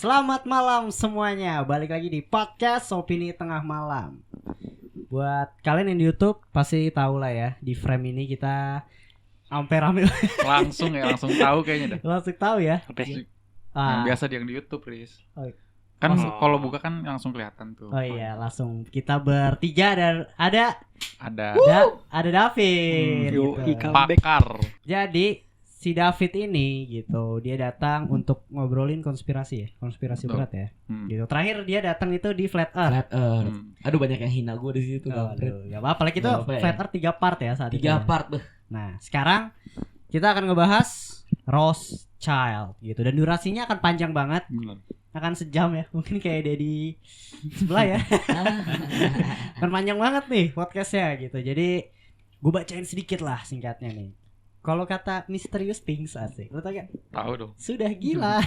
Selamat malam semuanya, balik lagi di podcast Opini Tengah Malam. Buat kalian yang di YouTube pasti tahu lah ya, di frame ini kita sampai rame. Langsung tahu kayaknya dah. Langsung tahu ya. Yang biasa yang di YouTube, Riz. Oh. Kan kalau buka kan langsung kelihatan tuh. Oh iya, langsung kita bertiga dan ada David gitu. Pakar. Jadi si David ini gitu, dia datang untuk ngobrolin konspirasi berat ya. Gitu. Terakhir dia datang itu di Flat Earth. Aduh banyak yang hina gue di situ. Gak apa-apa, apalagi itu Flat Earth 3 part ya saat itu. 3 part. Nah, sekarang kita akan ngebahas Rothschild gitu, dan durasinya akan panjang banget. Akan sejam ya, mungkin kayak Dedi sebelah ya. Kan panjang banget nih podcastnya gitu. Jadi gue bacain sedikit lah singkatnya nih. Kalau kata Mysterious Things asik, lo tau gak? Tahu dong. Sudah gila.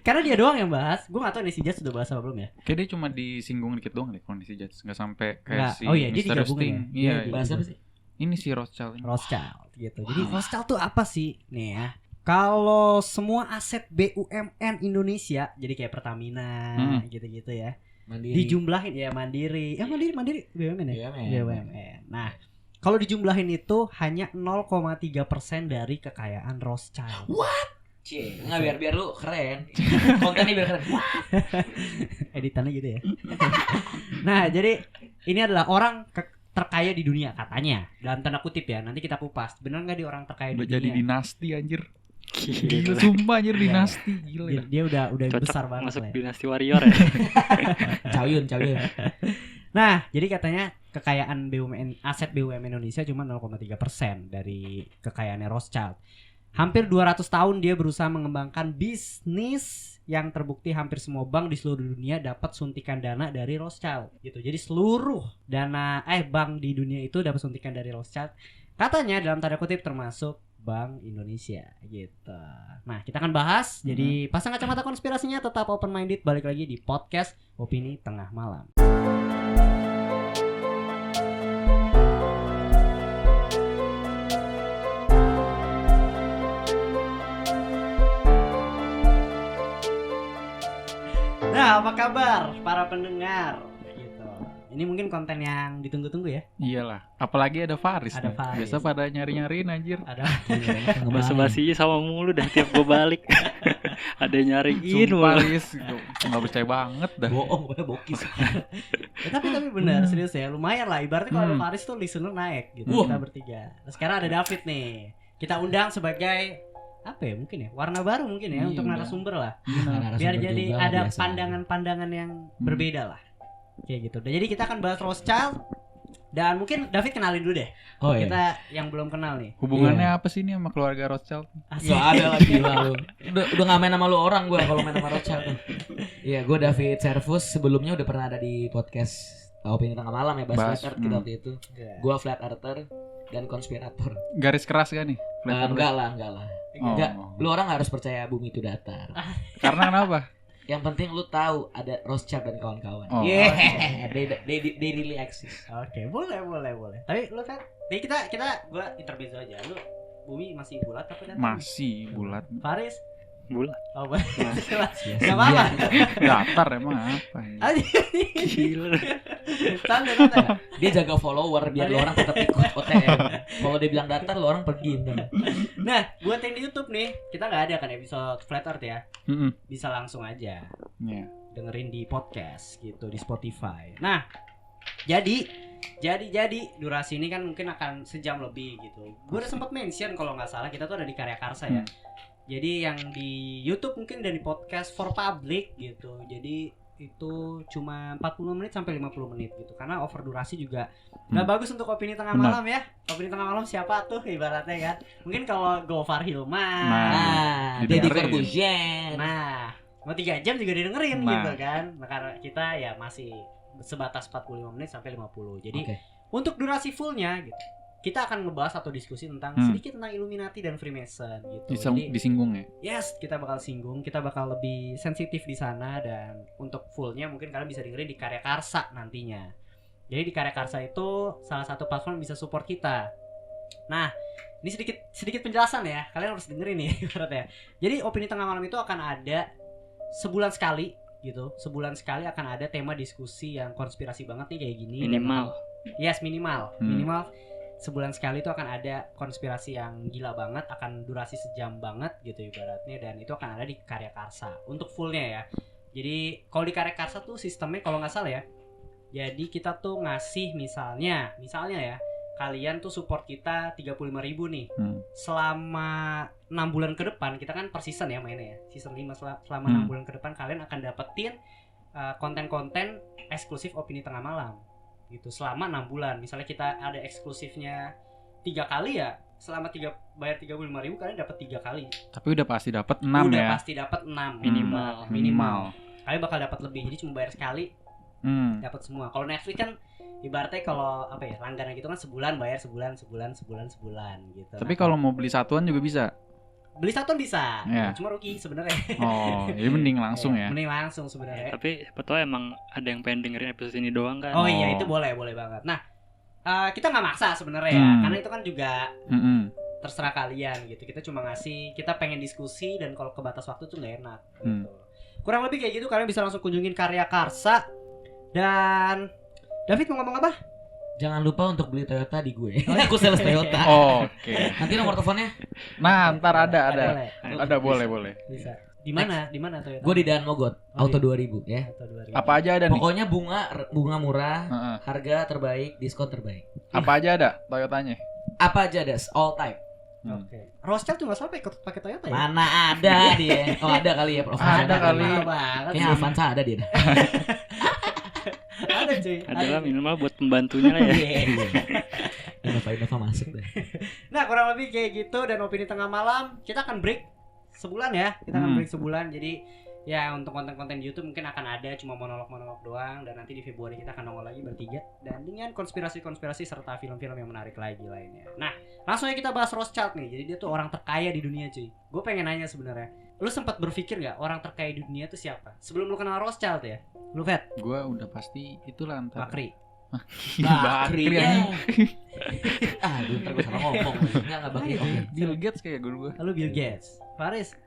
Karena dia doang yang bahas. Gue gak tau nih si Jats sudah bahas apa belum ya. Kayak dia cuma disinggung dikit doang deh kalau si Jats, nggak sampai kayak si Mysterious Things. Iya. Bahas apa sih? Ini si Rothschild gitu. Jadi Rothschild tuh apa sih? Nih ya. Kalau semua aset BUMN Indonesia, jadi kayak Pertamina gitu-gitu ya. Mandiri. Dijumlahin ya Mandiri. Mandiri BUMN ya? BUMN. Nah, kalau dijumlahin itu hanya 0,3% dari kekayaan Rothschild. What? Cie, nggak biar lu keren. Kontennya biar keren. Editannya gitu ya. Nah, jadi ini adalah orang terkaya di dunia katanya. Dalam tanda kutip ya, nanti kita kupas. Benar nggak dia orang terkaya di dunia? Udah jadi dinasti anjir. Gila, sumpah anjir dinasti. Gila. Dia udah besar banget masuk ya. dinasti warrior ya. Cawiyun. Nah, jadi katanya kekayaan BUMN, aset BUMN Indonesia cuma 0,3% dari kekayaannya Rothschild. Hampir 200 tahun dia berusaha mengembangkan bisnis yang terbukti hampir semua bank di seluruh dunia dapat suntikan dana dari Rothschild gitu. Jadi seluruh bank di dunia itu dapat suntikan dari Rothschild. Katanya dalam tanda kutip termasuk Bank Indonesia gitu. Nah, kita akan bahas. Jadi pasang kacamata konspirasinya, tetap open minded, balik lagi di podcast Opini Tengah Malam. Nah, apa kabar para pendengar? Gitu. Ini mungkin konten yang ditunggu-tunggu ya. Iyalah, apalagi ada Faris. Ada Faris. Biasa pada nyari-nyariin anjir. Ada. Basa-basinya sama mulu dah tiap gue balik. Ada yang nyariin mulu. Faris, nggak percaya banget dah. Bohong, bokis. Tapi benar serius ya, lumayan lah. Ibaratnya kalau ada Faris tuh listener naik gitu. Kita bertiga. Nah, sekarang ada David nih. Kita undang sebagai apa ya, mungkin ya warna baru mungkin ya, untuk narasumber lah. Biar jadi ada pandangan-pandangan yang berbeda lah. Kayak gitu. Jadi kita akan bahas Rothschild. Dan mungkin David kenalin dulu deh. Kita yang belum kenal nih. Hubungannya apa sih ini sama keluarga Rothschild? Gak ada lagi lah lu. Udah gak main sama lu orang gue kalau main sama Rothschild. Iya, gue David Servus. Sebelumnya udah pernah ada di podcast Opini Tengah Malam ya, bahas Flat Earth kita waktu itu. Gue Flat Earther dan konspirator. Garis keras kan nih? Enggak lah. Enggak, lu orang gak harus percaya bumi itu datar. Karena kenapa? Yang penting lu tahu ada Rothschild dan kawan-kawan. They really exist. Oke, boleh. Tapi lu kan, gua intermezzo aja. Lu bumi masih bulat apa datar? Masih bulat. Faris bulat. Oh, jelas. Enggak apa-apa. Datar emang apa ya? Gila. Santai. Dia jaga follower biar lu orang tetap ikut OTM. Kalau dia bilang datar, lu orang pergi. Nah, buat yang di YouTube nih, kita nggak ada kan episode Flat Earth ya. Bisa langsung aja dengerin di podcast gitu, di Spotify. Nah, jadi durasi ini kan mungkin akan sejam lebih gitu. Gue udah sempat mention kalau nggak salah kita tuh ada di Karya Karsa ya. Jadi yang di YouTube mungkin dan di podcast for public gitu. Jadi itu cuma 40 menit sampai 50 menit gitu. Karena over durasi juga nggak bagus untuk Opini Tengah Malam ya. Opini Tengah Malam siapa tuh ibaratnya kan. Mungkin kalau Gofar Hilman, Deddy Corbuzier. Nah, mau 3 jam juga didengerin gitu kan. Nah, karena kita ya masih sebatas 45 menit sampai 50. Jadi untuk durasi fullnya gitu, kita akan ngebahas atau diskusi tentang sedikit tentang Illuminati dan Freemason gitu. Jadi, disinggung ya? Yes, kita bakal singgung, kita bakal lebih sensitif di sana, dan untuk fullnya mungkin kalian bisa dengerin di Karya Karsa nantinya. Jadi di Karya Karsa itu salah satu platform yang bisa support kita. Nah, ini sedikit penjelasan ya, kalian harus dengerin nih ibaratnya. Jadi Opini Tengah Malam itu akan ada sebulan sekali gitu. Sebulan sekali akan ada tema diskusi yang konspirasi banget nih kayak gini. Minimal. Minimal sebulan sekali itu akan ada konspirasi yang gila banget, akan durasi sejam banget gitu ibaratnya, dan itu akan ada di Karya Karsa untuk fullnya ya. Jadi kalau di Karya Karsa tuh sistemnya kalau nggak salah ya, jadi kita tuh ngasih misalnya ya, kalian tuh support kita 35.000 nih. Selama 6 bulan ke depan, kita kan per season ya mainnya ya. Season 5 selama 6 bulan ke depan kalian akan dapetin konten-konten eksklusif Opini Tengah Malam. Gitu selama 6 bulan. Misalnya kita ada eksklusifnya 3 kali ya, selama bayar 35.000 kalian dapat 3 kali. Tapi udah pasti dapat 6 ya. Udah pasti dapat 6 minimal. Kalian bakal dapat lebih. Jadi cuma bayar sekali dapat semua. Kalau Netflix kan ibaratnya kalau apa ya, langganan gitu kan sebulan bayar sebulan gitu. Tapi kalau mau beli satuan juga bisa. Beli satuan bisa, ya. Cuma rugi sebenarnya. Oh, jadi mending langsung ya. Mending langsung sebenarnya. Tapi siapa tahu emang ada yang pengen dengerin episode ini doang kan. Oh iya, itu boleh banget. Nah, kita nggak maksa sebenarnya ya, karena itu kan juga terserah kalian gitu. Kita cuma ngasih, kita pengen diskusi, dan kalau kebatas waktu tuh nggak enak gitu. Kurang lebih kayak gitu. Kalian bisa langsung kunjungin Karya Karsa. Dan David mau ngomong apa? Jangan lupa untuk beli Toyota di gue. Aku sales Toyota. Oke. Nanti nomor teleponnya? Nah, ntar ada boleh. Bisa. Di mana Toyota? Gue di Daan Mogot, Auto 2000 ya. Auto 2000. Apa aja ada nih? Pokoknya bunga murah, harga terbaik, diskon terbaik. Apa aja ada Toyotanya? Apa aja ada, all type. Oke. Rothschild tuh nggak sampai pakai Toyota ya? Mana ada dia? Oh ada kali ya, Prof. Ada kali. Kayak Avanza ada dia. Ada cuy. Adalah minimal buat pembantunya lah ya. Innova masuk deh. Nah kurang lebih kayak gitu. Dan Opini Tengah Malam kita akan break sebulan ya. Kita akan break sebulan. Jadi ya untuk konten-konten di YouTube mungkin akan ada cuma monolog doang. Dan nanti di Februari kita akan nongol lagi bertiga, dan dengan konspirasi serta film-film yang menarik lagi lainnya. Nah langsung aja kita bahas Rothschild nih. Jadi dia tuh orang terkaya di dunia cuy. Gue pengen nanya sebenarnya, lu sempat berpikir gak orang terkaya di dunia tuh siapa? Sebelum lu kenal Rothschild ya. Lu Fet? Gue udah pasti itulah antar Bakri. Bakri ya. Aduh, ntar gue salah ngomong. Enggak Bakri. Bill Gates kayak gue. Lalu Bill Gates. Faris?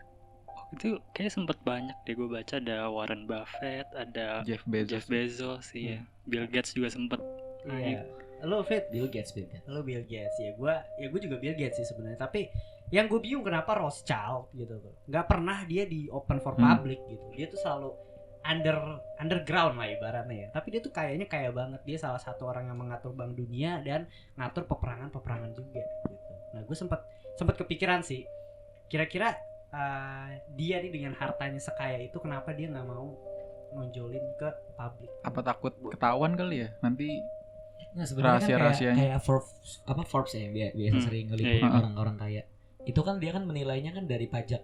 Itu kayak sempet banyak deh gue baca, ada Warren Buffett, ada Jeff Bezos ya. Bill Gates juga sempet. Iya. Lu Fit? Bill Gates. Lu Bill Gates ya. Gue juga Bill Gates sih sebenarnya. Tapi yang gue bingung kenapa Rothschild gitu tuh nggak pernah dia di open for public gitu. Dia tuh selalu underground lah ibaratnya ya. Tapi dia tuh kayaknya kaya banget. Dia salah satu orang yang mengatur Bank Dunia dan ngatur peperangan juga gitu. Nah gue sempat kepikiran sih, kira-kira dia nih dengan hartanya sekaya itu kenapa dia nggak mau nonjolin ke publik? Apa takut ketahuan kali ya nanti? Nah sebenarnya rahasia-rahasianya. kayak Forbes ya biasa sering ngeliput orang-orang kaya. Itu kan dia kan menilainya kan dari pajak.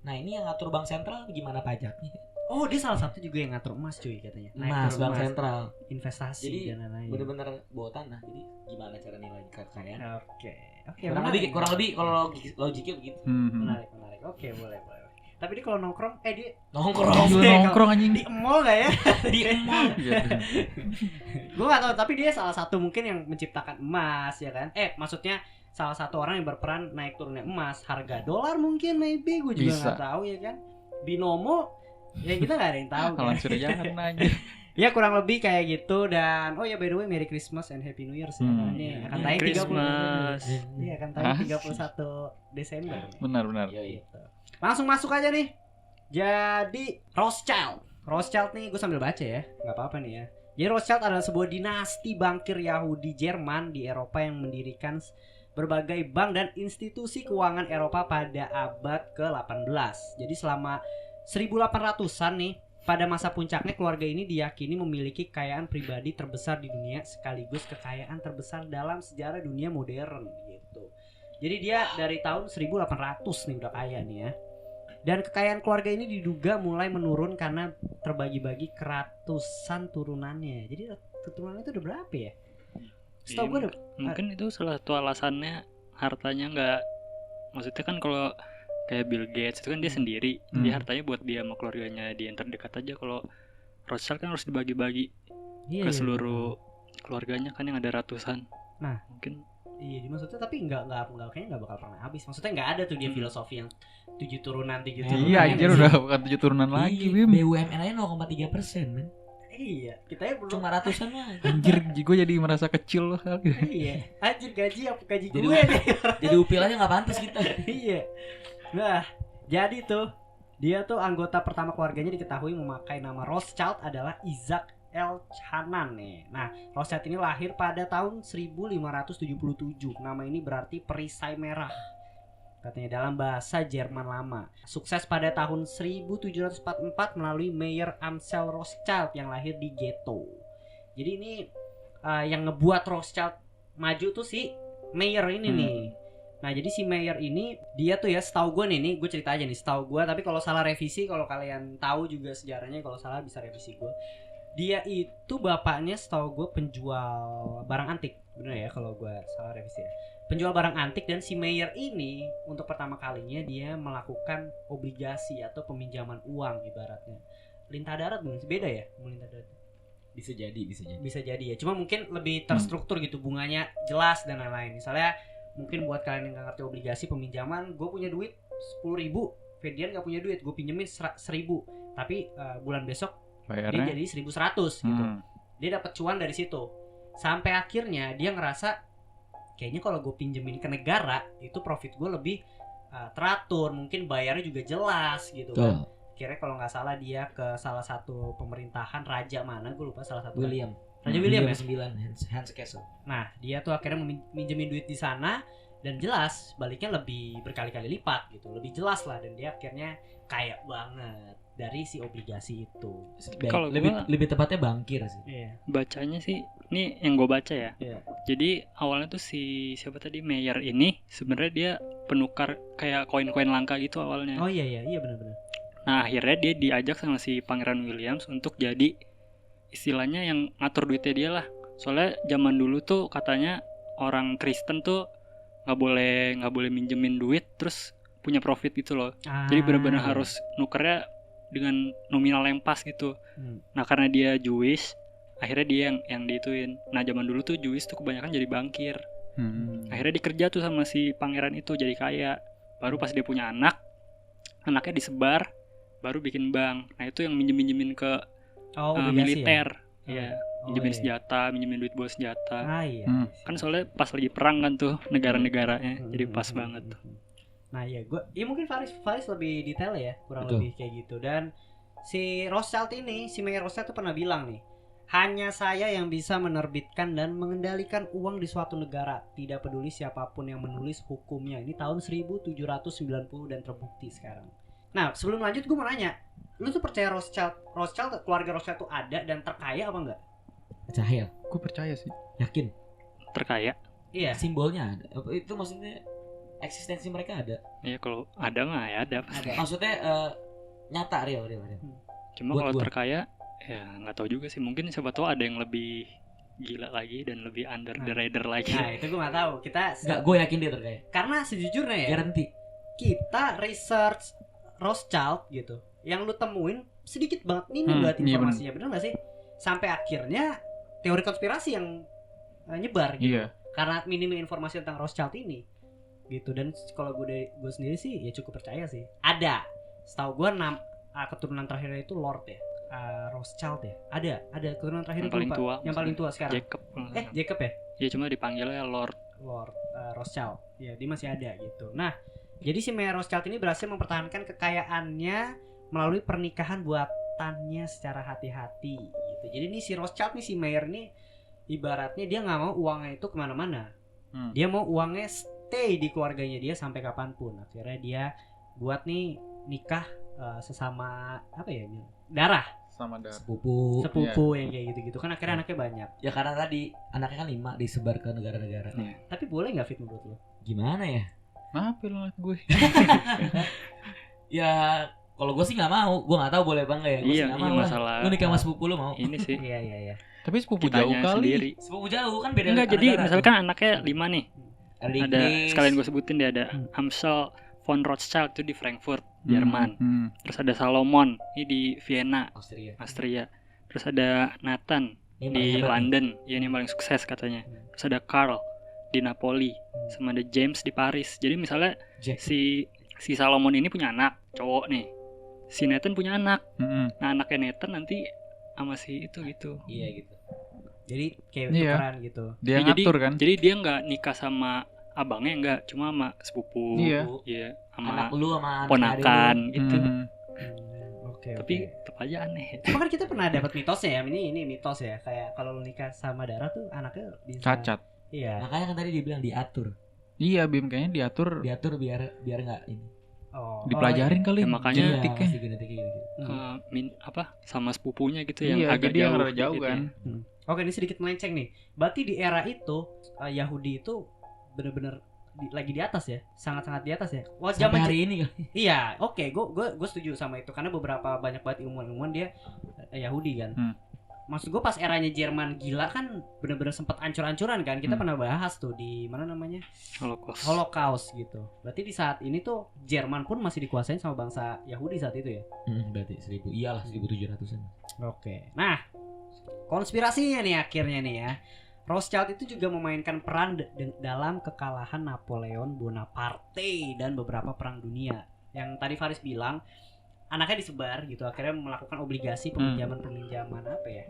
Nah ini yang ngatur bank sentral gimana pajaknya? Oh dia salah satu juga yang ngatur emas cuy katanya. Emas bank sentral, investasi jadi dan lain-lain. Bener-bener bawa tanah. Jadi gimana cara nilai kekayaan? Oke. Kurang lebih kalau logiknya begitu. Menarik. Oke boleh. Tapi dia kalau nongkrong dia nongkrong anjing di mall nggak ya? Di mall. Gue nggak tahu, tapi dia salah satu mungkin yang menciptakan emas ya kan? Maksudnya salah satu orang yang berperan naik turunnya emas, harga dolar mungkin maybe gue juga nggak tahu ya kan? Binomo ya kita nggak ada yang tahu. Kalau sudah jangan aja. Ya kurang lebih kayak gitu. Dan oh ya by the way Merry Christmas and Happy New Year sih. Ini akan tayang 30. Iya akan tayang 31 Desember. Benar. Gitu. Langsung masuk aja nih. Jadi Rothschild nih gue sambil baca ya, nggak apa-apa nih ya. Jadi Rothschild adalah sebuah dinasti bankir Yahudi Jerman di Eropa yang mendirikan berbagai bank dan institusi keuangan Eropa pada abad ke-18. Jadi selama 1800-an nih, pada masa puncaknya keluarga ini diyakini memiliki kekayaan pribadi terbesar di dunia sekaligus kekayaan terbesar dalam sejarah dunia modern gitu. Jadi dia dari tahun 1800 nih udah kaya nih ya. Dan kekayaan keluarga ini diduga mulai menurun karena terbagi-bagi ke ratusan turunannya. Jadi keturunannya itu udah berapa ya? Setahu gue mungkin itu salah satu alasannya hartanya nggak, maksudnya kan kalau kayak Bill Gates itu kan dia sendiri, jadi hartanya buat dia sama keluarganya dia yang terdekat aja. Kalau Rothschild kan harus dibagi-bagi ke seluruh keluarganya kan yang ada ratusan. Nah mungkin Iya, maksudnya tapi kayaknya nggak bakal pernah habis. Maksudnya nggak ada tuh dia filosofi yang 7 turunan. Iya, anjir udah bukan 7 turunan lagi, Bim. BUMN aja 0,3%, men. Iya, kita ya belum Cuma ratusan mah. Anjir, gue jadi merasa kecil loh. Iya, anjir gaji Jadi gue nih. Jadi upil aja nggak pantas kita. Iya. Nah, jadi tuh dia tuh anggota pertama keluarganya diketahui memakai nama Rothschild adalah Isaac Elchanan nih. Nah, Rothschild ini lahir pada tahun 1577. Nama ini berarti perisai merah. Katanya dalam bahasa Jerman lama. Sukses pada tahun 1744 melalui Mayer Amsel Rothschild yang lahir di ghetto. Jadi ini yang ngebuat Rothschild maju tuh si Mayer ini nih. Nah, jadi si Mayer ini dia tuh ya setahu gue nih gue cerita aja nih setahu gue, tapi kalau salah revisi, kalau kalian tahu juga sejarahnya, kalau salah bisa revisi gue. Dia itu bapaknya setahu gue penjual barang antik, bener ya kalau gue salah revisi ya. Penjual barang antik, dan si Mayer ini untuk pertama kalinya dia melakukan obligasi atau peminjaman uang ibaratnya. Lintah darat mungkin beda ya, lintah darat. Bisa jadi Ya. Cuma mungkin lebih terstruktur gitu, bunganya jelas dan lain-lain. Misalnya mungkin buat kalian yang nggak ngerti obligasi peminjaman, gue punya duit 10.000, Ferdian nggak punya duit, gue pinjemin 1.000, tapi bulan besok bayarnya dia jadi 1.100 gitu. Dia dapat cuan dari situ. Sampai akhirnya dia ngerasa kayaknya kalau gue pinjemin ke negara itu profit gue lebih teratur, mungkin bayarnya juga jelas gitu kan. Kira kalau nggak salah dia ke salah satu pemerintahan raja mana, gue lupa, salah satu Raja William ya? 9 Hans Castle. Nah, dia tuh akhirnya minjemin duit di sana, dan jelas baliknya lebih berkali-kali lipat gitu, lebih jelas lah, dan dia akhirnya kaya banget dari si obligasi itu. Kalau lebih tepatnya bangkir sih. Iya. Bacanya sih, ini yang gue baca ya. Iya. Jadi awalnya tuh siapa tadi Mayer ini sebenarnya dia penukar kayak koin-koin langka gitu awalnya. Oh iya benar-benar. Nah, akhirnya dia diajak sama si Pangeran Williams untuk jadi istilahnya yang ngatur duitnya dia lah. Soalnya zaman dulu tuh katanya orang Kristen tuh nggak boleh minjemin duit terus punya profit gitu loh. Jadi benar-benar harus nukernya dengan nominal yang pas gitu. Nah, karena dia Jewish, akhirnya dia yang diituin. Nah, zaman dulu tuh Jewish tuh kebanyakan jadi bankir. Akhirnya dikerja tuh sama si pangeran itu jadi kaya. Baru pas dia punya anaknya disebar, baru bikin bank. Nah, itu yang minjemin ke militer. Ya, minjemin senjata, minjemin duit buat senjata. Iya. Kan soalnya pas lagi perang kan tuh negara-negaranya, jadi pas banget tuh. Nah mungkin Faris lebih detail ya, kurang lebih kayak gitu. Dan si Rothschild ini, si Mayer Rothschild tuh pernah bilang nih, hanya saya yang bisa menerbitkan dan mengendalikan uang di suatu negara, tidak peduli siapapun yang menulis hukumnya. Ini tahun 1790 dan terbukti sekarang. Nah, sebelum lanjut gue mau nanya, lu tuh percaya Rothschild keluarga Rothschild tuh ada dan terkaya apa enggak? Percaya. Gue percaya sih. Yakin. Terkaya. Iya. Simbolnya ada. Itu maksudnya eksistensi mereka ada. Iya, kalau ada mah ya ada. Maksudnya nyata real. Cuma kalau terkaya ya nggak tahu juga sih, mungkin siapa tahu ada yang lebih gila lagi dan lebih under the radar lagi. Nah, itu gue nggak tahu. Gue yakin dia terkaya. Karena sejujurnya ya. Garanti. Kita research Rothschild gitu, yang lu temuin sedikit banget minim banget informasinya, bener nggak sih? Sampai akhirnya teori konspirasi yang nyebar gitu. Karena minimnya informasi tentang Rothschild ini gitu. Dan kalau gue sendiri sih ya cukup percaya sih. Ada, setahu gue keturunan terakhirnya itu Lord ya, Rothschild ya. Ada keturunan terakhir yang paling tua sekarang. Jacob ya? Iya, cuma dipanggilnya Lord Rothschild. Ya, dia masih ada gitu. Nah, jadi si Mayer Rothschild ini berhasil mempertahankan kekayaannya melalui pernikahan buatannya secara hati-hati gitu. Jadi ini si Rothschild nih, si Mayer ini ibaratnya dia nggak mau uangnya itu kemana-mana. Dia mau uangnya stay di keluarganya dia sampai kapanpun. Akhirnya dia buat nih nikah sesama apa ya, darah. Sama darah. Sepupu yang kayak gitu-gitu kan, akhirnya anaknya banyak. Ya karena tadi anaknya kan 5 disebar ke negara-negara. Tapi boleh nggak Fit menurut lo? Gimana ya? Kenapa lo ngeliat gue? Ya kalau gue sih nggak mau, gue nggak tahu boleh bang ya. Gue iya, nggak mau masalah. Lu nikah sama sepupu lu mau? Ini sih. Iya. Tapi sepupu jauh kali. Sendiri. Sepupu jauh kan beda. Enggak, jadi misalkan anaknya 5 nih. Ada sekalian gue sebutin dia ada Amsel von Rothschild itu di Frankfurt, Jerman. Terus ada Salomon ini di Vienna, Austria. Terus ada Nathan di London, ya ini paling sukses katanya. Terus ada Karl di Napoli sama ada James di Paris. Jadi misalnya si Salomon ini punya anak cowok nih, si Nathan punya anak. Nah anaknya Nathan nanti sama si itu gitu. Iya gitu. Jadi kayak tukeran gitu. Dia ngatur kan. Jadi dia nggak nikah sama abangnya, nggak, cuma sama sepupu. Iya, sama anak lu sama ponakan itu. Oke. Tapi tetap aja aneh. Cuma kan kita pernah dapat mitosnya ya. Ini mitos ya. Kayak kalau lu nikah sama Dara tuh anaknya bisa cacat. Iya. Makanya kan tadi dibilang diatur. Iya, Bim kayaknya diatur biar enggak ini. Dipelajarin kali. Ya, makanya genetiknya sama sepupunya gitu yang iya, agak jauh gitu kan. Ya. Oke, ini sedikit melenceng nih. Berarti di era itu Yahudi itu benar-benar lagi di atas ya, sangat-sangat di atas ya. Wah, zaman hari ini kan. Iya, oke, gue setuju sama itu karena beberapa banyak banget ilmuwan dia Yahudi kan. Maksud gue pas eranya Jerman gila kan benar-benar sempat ancur-ancuran kan. Kita pernah bahas tuh di mana namanya? Holocaust gitu. Berarti di saat ini tuh Jerman pun masih dikuasain sama bangsa Yahudi saat itu ya. Berarti 1700-an. Oke. Nah, konspirasinya nih akhirnya nih ya. Rothschild itu juga memainkan peran dalam kekalahan Napoleon Bonaparte dan beberapa perang dunia. Yang tadi Faris bilang anaknya disebar gitu, akhirnya melakukan obligasi peminjaman apa ya,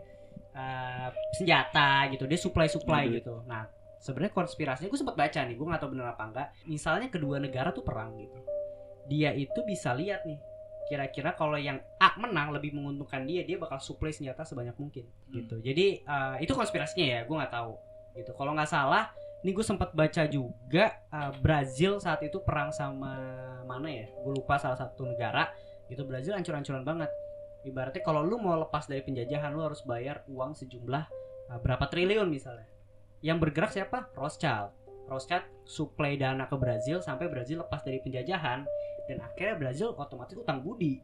senjata gitu, dia supply gitu. Nah sebenarnya konspirasinya gue sempat baca nih, gue nggak tahu benar apa enggak. Misalnya kedua negara tuh perang gitu, dia itu bisa lihat nih kira-kira kalau yang A menang lebih menguntungkan dia bakal supply senjata sebanyak mungkin gitu. Jadi itu konspirasinya ya, gue nggak tahu gitu. Kalau nggak salah ini gue sempat baca juga Brazil saat itu perang sama mana ya, gue lupa, salah satu negara gitu. Brazil ancur-ancuran banget. Ibaratnya kalau lu mau lepas dari penjajahan lu harus bayar uang sejumlah berapa triliun misalnya. Yang bergerak siapa? Rothschild supply dana ke Brazil sampai Brazil lepas dari penjajahan, dan akhirnya Brazil otomatis utang budi.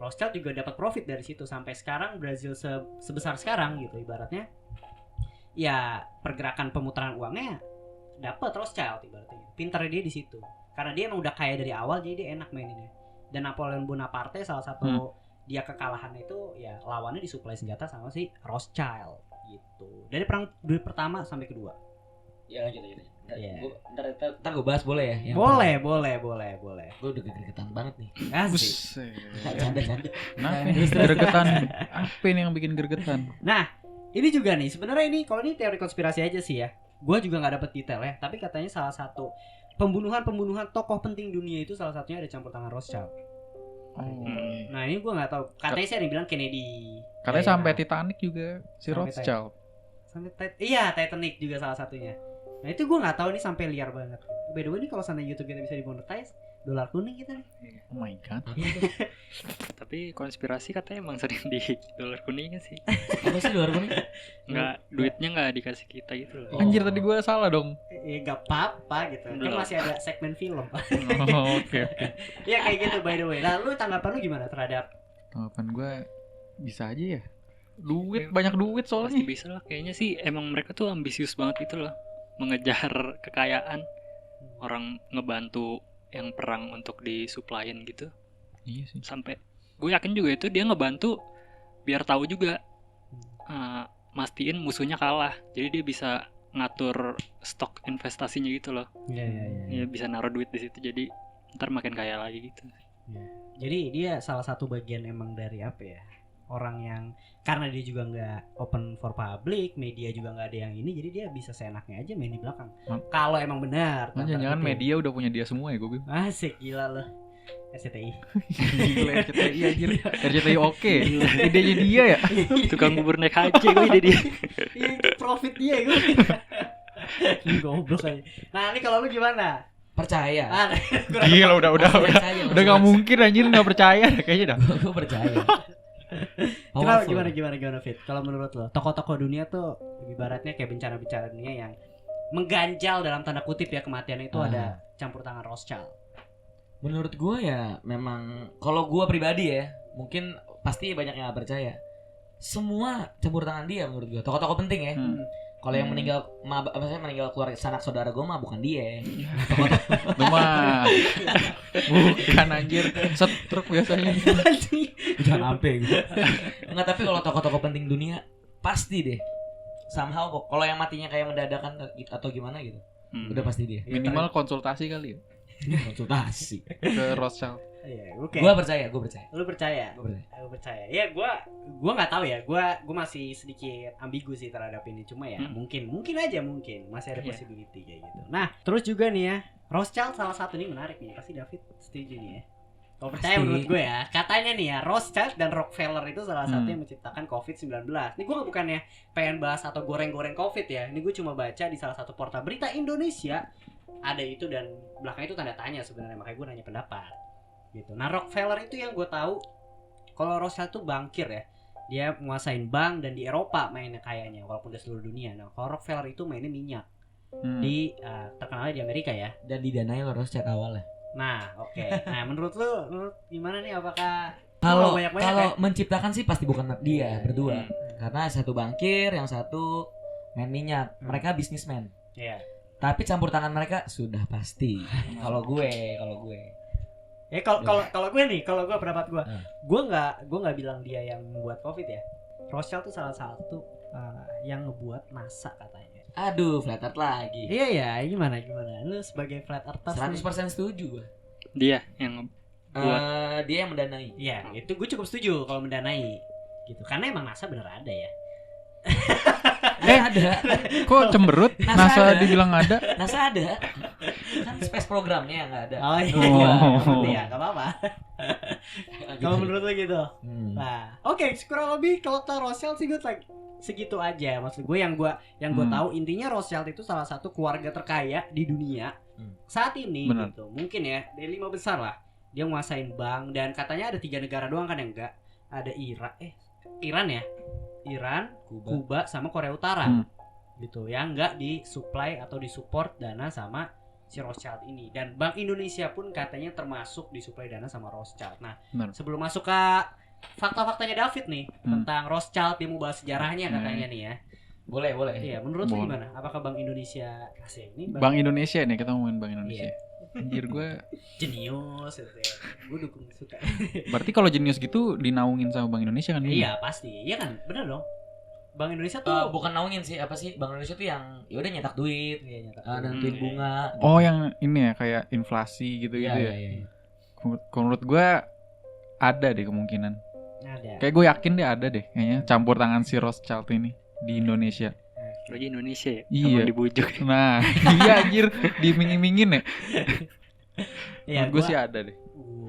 Rothschild juga dapat profit dari situ sampai sekarang Brazil sebesar sekarang gitu. Ibaratnya ya pergerakan pemutaran uangnya dapat Rothschild ibaratnya. Pintarnya dia di situ. Karena dia emang udah kaya dari awal, jadi dia enak maininnya. Dan Napoleon Bonaparte salah satu dia kekalahan itu ya lawannya disuplai senjata sama si Rothschild gitu. Dari perang dunia pertama sampai kedua. Ya lanjut. Ntar gue bahas boleh ya? Boleh. Gue udah gregetan banget nih. Asik. Canda. Nah, gregetan. Apa ini yang bikin gregetan? Nah, ini juga nih. Sebenarnya ini kalau ini teori konspirasi aja sih ya. Gue juga nggak dapet detail ya. Tapi katanya salah satu pembunuhan tokoh penting dunia itu salah satunya ada campur tangan Rothschild. Nah ini gue nggak tahu. Katanya sih ada yang bilang Kennedy. Katanya sampai Titanic juga si Rothschild. Titanic juga salah satunya. Nah itu gue nggak tahu nih, sampai liar banget. By the way nih kalau sana YouTube kita bisa dimonetize, dolar kuning kita nih. Oh my god. Tapi konspirasi katanya emang sering di dolar kuning sih. Apa sih dolar kuning? Nggak, duitnya nggak dikasih kita gitu loh. Anjir, tadi gue salah dong. Gak apa-apa gitu. Kan masih ada segmen film. Oke. Ya kayak gitu by the way. Nah lu tanggapan lu gimana terhadap? Tanggapan gue bisa aja ya. Banyak duit soalnya. Pasti bisa lah, kayaknya sih emang mereka tuh ambisius banget itu loh, mengejar kekayaan. Orang ngebantu yang perang untuk disuplain gitu. Iya sih. Sampai gue yakin juga itu dia ngebantu biar tahu juga mastiin musuhnya kalah. Jadi dia bisa ngatur stok investasinya gitu loh. Iya. Bisa naruh duit di situ, jadi ntar makin kaya lagi gitu. Ya. Jadi dia salah satu bagian emang dari apa ya? Orang yang karena dia juga nggak open for public, media juga nggak ada yang ini, jadi dia bisa seenaknya aja main di belakang. Kalau emang benar. Jangan media udah punya dia semua ya gue bilang. Asik, gila loh. RCTI. Gila RCTI anjir. RCTI oke. Idenya dia ya. Tukang bubur naik haji gue ide dia. Iya, profit dia gue. Goblok aja. Nah, ini kalau lu gimana? Percaya. Gila udah nggak mungkin anjir nggak percaya kayaknya dah. Gue percaya. Kenapa gimana Fit? Kalau menurut lo tokoh-tokoh dunia tuh ibaratnya kayak bencana-bencana dunia yang mengganjal dalam tanda kutip ya kematian itu ada campur tangan Rothschild. Menurut gue ya memang, kalau gue pribadi ya mungkin pasti banyak yang gak percaya. Semua campur tangan dia menurut gue. Tokoh-tokoh penting ya. Kalau yang meninggal keluarga sanak saudara gue mah bukan dia. Cuma bukan anjir, stroke biasanya. Jangan sampai gitu. Enggak, tapi kalau tokoh-tokoh penting dunia pasti deh. Somehow kok. Kalau yang matinya kayak mendadakan atau gimana gitu. Udah pasti dia. Minimal konsultasi kali ya. Konsultasi ke Rothschild. Iya, Gue percaya. Lu percaya? Aku percaya. Ya gua nggak tahu ya. Gua masih sedikit ambigu sih terhadap ini. Cuma ya mungkin aja masih ada possibility kayak gitu. Nah, terus juga nih ya, Rothschild salah satu nih menarik nih. Pasti David setuju nih ya. Kalau percaya menurut gue ya, katanya nih ya, Rothschild dan Rockefeller itu salah satu yang menciptakan COVID-19. Ini gue bukannya pengen bahas atau goreng-goreng COVID ya. Ini gue cuma baca di salah satu portal berita Indonesia ada itu, dan belakangnya itu tanda tanya sebenarnya, makanya gue nanya pendapat gitu. Nah, Rockefeller itu yang gue tahu, kalau Rothschild tuh bankir ya, dia menguasain bank dan di Eropa mainnya kayaknya, walaupun di seluruh dunia. Nah, kalau Rockefeller itu mainnya minyak di terkenalnya di Amerika ya, dan didanai oleh Rothschild awalnya. Nah, oke. Nah, menurut lu gimana nih, apakah kalau menciptakan sih pasti bukan dia berdua, karena satu bankir, yang satu main minyak, mereka bisnismen. Iya. Tapi campur tangan mereka sudah pasti. Kalau gue. Ya kalau gue pendapat gue nggak bilang dia yang membuat COVID ya. Rothschild tuh salah satu yang ngebuat NASA katanya. Aduh, flat earth lagi. Iya ya, gimana? Lu sebagai flat earthers 100% setuju gue. Dia yang buat. Dia yang mendanai. Iya, itu gue cukup setuju kalau mendanai. Gitu. Karena emang NASA bener ada ya. Ada. Kok cemberut? NASA dibilang ada. NASA ada. Kan space programnya nggak ada. Oh iya. Nggak apa-apa. Kalau menurut lo gitu. Nah, oke, kurang lebih kalau Rothschild sih gue segitu aja. Maksud gue yang gue tahu intinya Rothschild itu salah satu keluarga terkaya di dunia saat ini. Bener. Gitu. Mungkin ya dari 5 besar lah. Dia menguasain bank, dan katanya ada 3 negara doang kan yang enggak. Ada Iran ya. Iran, Kuba sama Korea Utara. Gitu, yang enggak disupply atau disupport dana sama si Rothschild ini. Dan Bank Indonesia pun katanya termasuk disupply dana sama Rothschild. Nah, sebelum masuk ke fakta-faktanya David nih tentang Rothschild, dia mau bahas sejarahnya katanya nih ya. Boleh. Iya, menurut lu gimana? Apakah Bank Indonesia ini Bank Indonesia nih, kita ngomongin Bank Indonesia. Iya. Anjir, gue jenius gitu ya. Gue dukung, suka. Berarti kalau jenius gitu dinaungin sama Bank Indonesia kan? Iya pasti, iya kan, bener dong. Bank Indonesia tuh bukan naungin sih, apa sih? Bank Indonesia tuh yang ya udah nyetak duit, nentuin bunga. Gitu. Oh, yang ini ya, kayak inflasi gitu ya. Iya. Menurut gue ada deh kemungkinan. Ada. Kayak gue yakin deh ada deh kayaknya campur tangan si Rothschild ini di Indonesia. Lagi Indonesia ya? Iya. Dibujuk. Nah, iya anjir, dimingin-mingin ya. Iya, gue sih ada deh.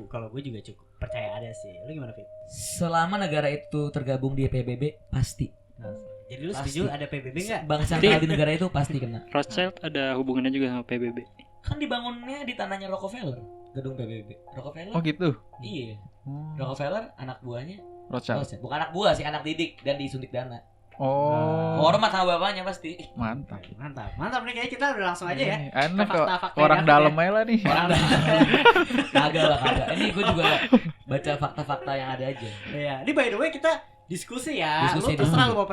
Kalau gue juga cukup percaya ada sih. Lu gimana, Fit? Selama negara itu tergabung di PBB pasti. Jadi lu setuju ada PBB enggak? Bank sentral di negara itu pasti kena. Rothschild ada hubungannya juga sama PBB. Kan dibangunnya di tanahnya Rockefeller, gedung PBB. Rockefeller. Oh gitu. Iya. Rockefeller anak buahnya Rothschild. Bukan anak buah sih, anak didik dan disuntik dana. Oh. Hormat sama bapaknya pasti. Mantap nih, kayaknya kita udah langsung aja ya. Enak kok. Orang dalam aja lah nih. Orang dalam. Kagak. Ini gue juga baca fakta-fakta yang ada aja. Iya. Ini by the way kita diskusi ya. Lu terserah lu mau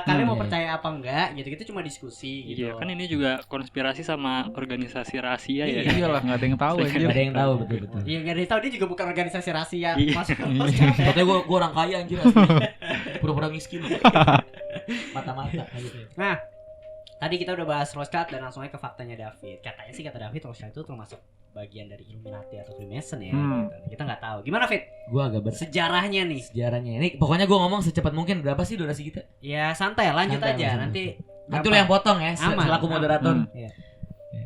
kalian mau percaya apa enggak gitu. Kita cuma diskusi gitu. Iya, kan ini juga konspirasi sama organisasi rahasia ya. Iyalah, enggak ada yang tahu aja. Enggak ada yang tahu betul. Iya, enggak ada yang tahu, dia juga bukan organisasi rahasia. Katanya gue orang kaya anjir. Pura-pura miskin. Mata-mata gitu. Nah, tadi kita udah bahas Rothschild dan langsung aja ke faktanya David. Katanya sih kata David Rothschild itu termasuk bagian dari Illuminati atau Freemason ya. Gitu. Kita nggak tahu. Gimana, Fit? Gua agak sejarahnya nih. Ini pokoknya gua ngomong secepat mungkin. Berapa sih durasi kita? Ya santai, lanjut aja. Nanti lu yang potong ya, selaku moderator. Iya.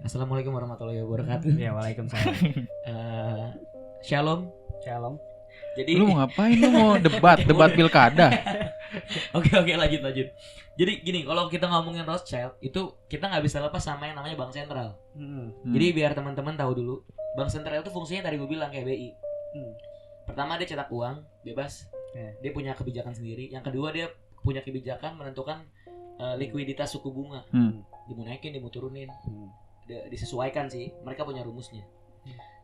Assalamualaikum warahmatullahi wabarakatuh. Ya, waalaikumsalam. Shalom. Jadi lu mau ngapain? Lu mau debat pilkada? Oke, lanjut. Jadi gini, kalau kita ngomongin Rothschild itu kita nggak bisa lepas sama yang namanya bank sentral. Jadi biar teman-teman tahu dulu, bank sentral itu fungsinya tadi gue bilang kayak BI. Pertama dia cetak uang bebas, dia punya kebijakan sendiri. Yang kedua dia punya kebijakan menentukan likuiditas suku bunga, dimunaikin, dimuturunin, disesuaikan sih. Mereka punya rumusnya.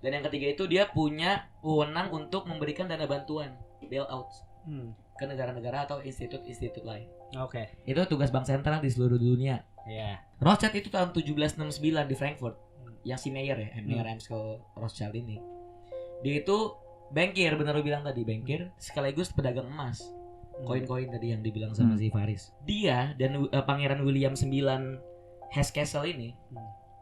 Dan yang ketiga itu dia punya wewenang untuk memberikan dana bantuan bailout ke negara-negara atau institut-institut lain. Oke. Itu tugas bank sentral di seluruh dunia. Iya. Rothschild itu tahun 1769 di Frankfurt. Yang si Mayer ya, Mayer Amschel Rothschild ini. Dia itu bankir, benar lu bilang tadi, bankir sekaligus pedagang emas. Koin-koin tadi yang dibilang sama si Faris. Dia dan Pangeran William 9 Hesse-Kassel ini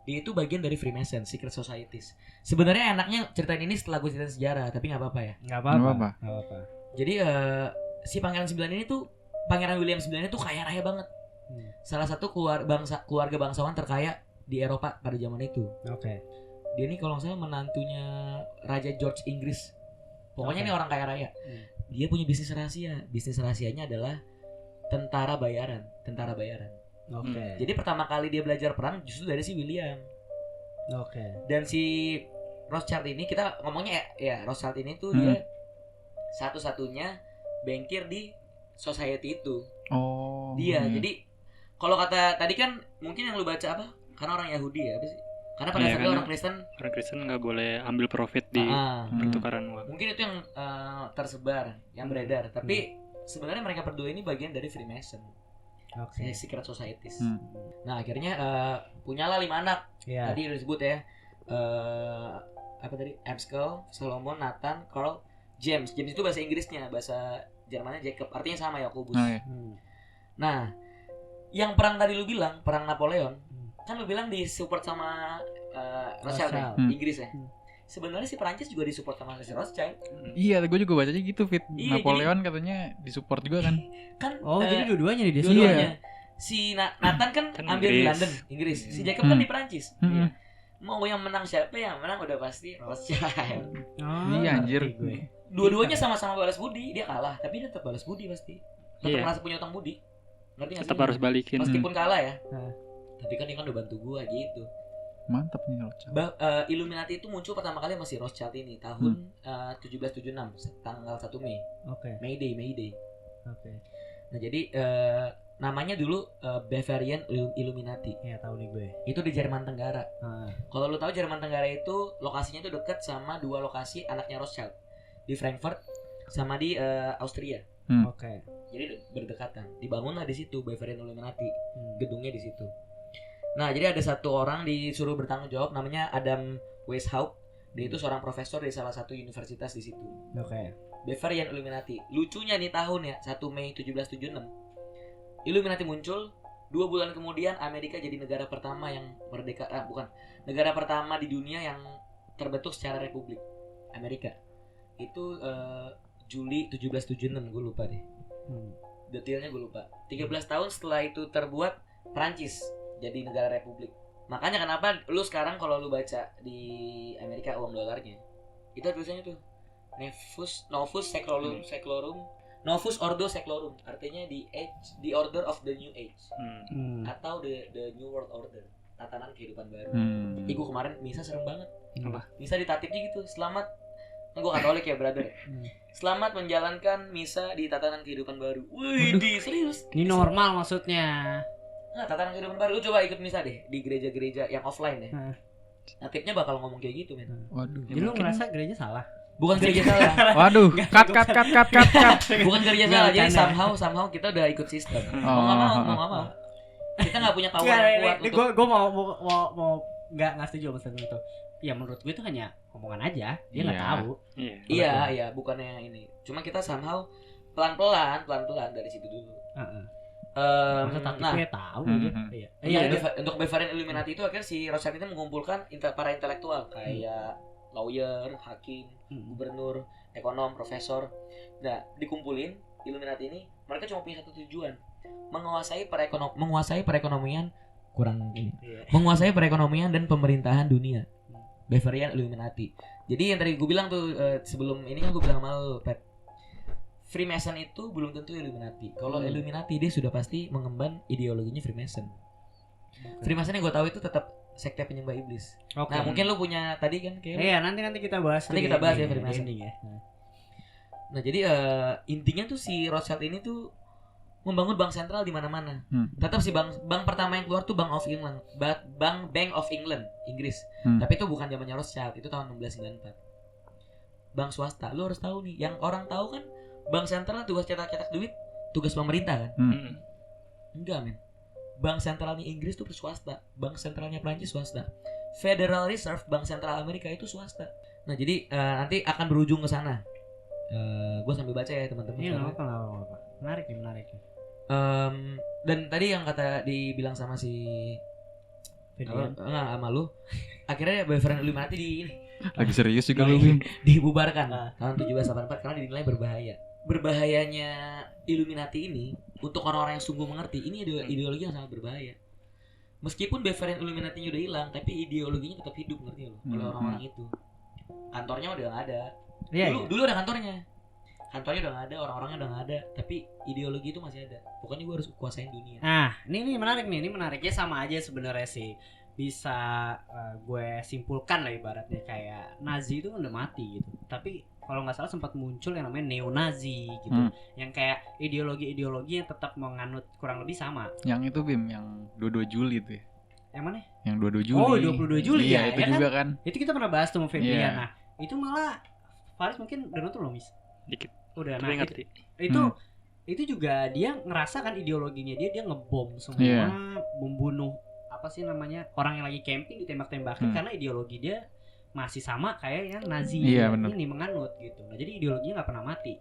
Dia itu bagian dari Freemason, Secret Societies. Sebenarnya enaknya ceritain ini setelah gue ceritain sejarah, tapi nggak apa-apa ya. Nggak apa-apa. Jadi si Pangeran 9 ini tuh, Pangeran William 9 ini tuh kaya raya banget. Salah satu keluarga bangsawan terkaya di Eropa pada zaman itu. Oke. Dia ini kalau nggak salah menantunya Raja George Inggris. Pokoknya ini orang kaya raya. Dia punya bisnis rahasia. Bisnis rahasianya adalah tentara bayaran. Oke. Jadi pertama kali dia belajar perang justru dari si William. Oke. Dan si Rothschild ini, kita ngomongnya ya Rothschild ini tuh dia satu-satunya bankir di society itu. Oh. Dia. Jadi kalau kata tadi kan mungkin yang lu baca apa? Karena orang Yahudi ya, apa sih? Karena pada saat orang Kristen nggak boleh ambil profit di pertukaran uang. Mungkin itu yang tersebar, yang beredar. Tapi sebenarnya mereka berdua ini bagian dari Freemason. Secret Societies. Nah akhirnya punyalah 5 anak. Tadi udah disebut ya. Apa tadi? Abskel, Solomon, Nathan, Carl, James. James itu bahasa Inggrisnya, bahasa Jermannya Jacob. Artinya sama Yakobus. Nah, yang perang tadi lu bilang, perang Napoleon, kan lu bilang disupport sama Rothschild ya, Inggris ya. Sebenarnya si Perancis juga disupport sama si Rothschild. Iya, gue juga bacanya gitu, Fit. Iya, Napoleon jadi, katanya disupport juga kan. Jadi dua-duanya nih dia. Dua-duanya. Si Nathan kan ambil di London, Inggris. Si Jacob kan di Perancis. Iya. Mau yang menang siapa, yang menang udah pasti Rothschild. Iya anjir. Dua-duanya sama-sama balas budi, dia kalah, tapi dia tetap balas budi pasti. Tetap merasa punya utang budi. Ngerti enggak sih? Tetap harus balikin. Meskipun kalah ya. Tapi kan dia kan udah bantu gua gitu. Mantap nih Rothschild. Illuminati itu muncul pertama kali masih Rothschild ini tahun 1776 tanggal 1 Mei. May Day. Nah jadi namanya dulu Bavarian Illuminati. Ya tahu nih gue. Itu di Jerman Tenggara. Kalau lu tahu Jerman Tenggara itu lokasinya itu dekat sama 2 lokasi anaknya Rothschild, di Frankfurt sama di Austria. Jadi berdekatan. Dibangunlah di situ Bavarian Illuminati. Gedungnya di situ. Nah, jadi ada satu orang disuruh bertanggung jawab namanya Adam Weishaupt. Dia itu seorang profesor di salah satu universitas di situ. Bavarian Illuminati. Lucunya nih tahun ya, 1 Mei 1776. Illuminati muncul, 2 bulan kemudian Amerika jadi negara pertama yang merdeka, negara pertama di dunia yang terbentuk secara republik. Amerika. Itu Juli 1776, gue lupa deh. Detailnya gue lupa. 13 tahun setelah itu terbuat, Prancis jadi negara republik. Makanya kenapa lu sekarang kalau lu baca di Amerika uang dolarnya, itu tulisannya tuh Novus Ordo Seclorum, artinya the order of the new age, atau the new world order, tatanan kehidupan baru. Gue kemarin misa serem banget. Misa ditatipnya gitu, selamat. Gue Katolik ya brother. Selamat menjalankan misa di tatanan kehidupan baru. Wih, serius. Ini normal maksudnya. Nah, tatanan kehidupan baru, lu coba ikut misa deh di gereja-gereja yang offline deh. Natipnya bakal ngomong kayak gitu, men. Waduh. Jadi lu ngerasa gereja salah? Bukan gereja salah. Waduh, cut. Bukan gereja salah, jadi somehow kita udah ikut sistem. Mau nggak mau. Kita nggak punya power kuat untuk. Gue mau nggak setuju sama itu. Ya menurut gue itu hanya omongan aja, dia nggak tahu. Iya, bukannya ini. Cuma kita somehow pelan-pelan dari situ dulu. Nah, tahu untuk Bavarian Illuminati itu akhirnya si Rothschild itu mengumpulkan para intelektual kayak lawyer, hakim, gubernur, ekonom, profesor. Nah, dikumpulin Illuminati ini, mereka cuma punya satu tujuan, menguasai perekonomian menguasai perekonomian dan pemerintahan dunia. Bavarian Illuminati. Jadi yang tadi gue bilang tuh sebelum ini kan gue bilang sama lu, Pet, Freemason itu belum tentu Illuminati. Kalau Illuminati dia sudah pasti mengemban ideologinya Freemason. Freemason yang gue tahu itu tetap sekte penyembah iblis. Nah mungkin lu punya tadi kan kayak. Iya nanti kita bahas. Nanti kita bahas ya Freemason. Nah jadi intinya tuh si Rothschild ini tuh membangun bank sentral di mana-mana. Tetap si bank pertama yang keluar tuh Bank of England, Inggris. Tapi itu bukan zamannya Rothschild, itu tahun 1694. Bank swasta. Lu harus tahu nih, yang orang tahu kan bank sentral tugas cetak duit, tugas pemerintah kan? Enggak, men. Bank sentralnya Inggris tuh swasta, bank sentralnya Prancis swasta. Federal Reserve, bank sentral Amerika itu swasta. Nah, jadi nanti akan berujung ke sana. Gue sambil baca ya, teman-teman. Iya, enggak apa-apa. Menarik nih. Dan tadi yang kata dibilang sama si sama lu. Akhirnya boyfriend Illuminati lagi serius juga lu dibubarkan tahun 1784 karena dinilai berbahaya. Berbahayanya Illuminati ini untuk orang-orang yang sungguh mengerti, ini ideologi yang sangat berbahaya. Meskipun boyfriend Illuminati-nya udah hilang, tapi ideologinya tetap hidup, ngerti lo? Oleh orang-orang itu. Kantornya udah nggak ada. Dulu ada kantornya udah nggak ada, orang-orangnya udah nggak ada, tapi ideologi itu masih ada. Pokoknya gue harus kuasain dunia. Nah, ini menarik nih, ini menariknya sama aja sebenarnya sih. Bisa gue simpulkan lah ibaratnya kayak Nazi itu udah mati gitu. Tapi kalau nggak salah sempat muncul yang namanya neo-Nazi gitu, yang kayak ideologi yang tetap menganut kurang lebih sama. Yang itu Bim, yang 22 Juli itu ya. Yang mana? Yang 22 Juli. Oh, 22 Juli ya. Itu juga kan. Itu kita pernah bahas tuh sama Febrian. Nah, itu malah Faris mungkin udah nonton loh, Mis. Dikit. Udah, nah itu juga dia ngerasakan ideologinya dia ngebom semua, membunuh apa sih namanya orang yang lagi camping ditembak-tembakin karena ideologi dia masih sama kayak yang Nazi ini menganut gitu. Nah, jadi ideologinya nggak pernah mati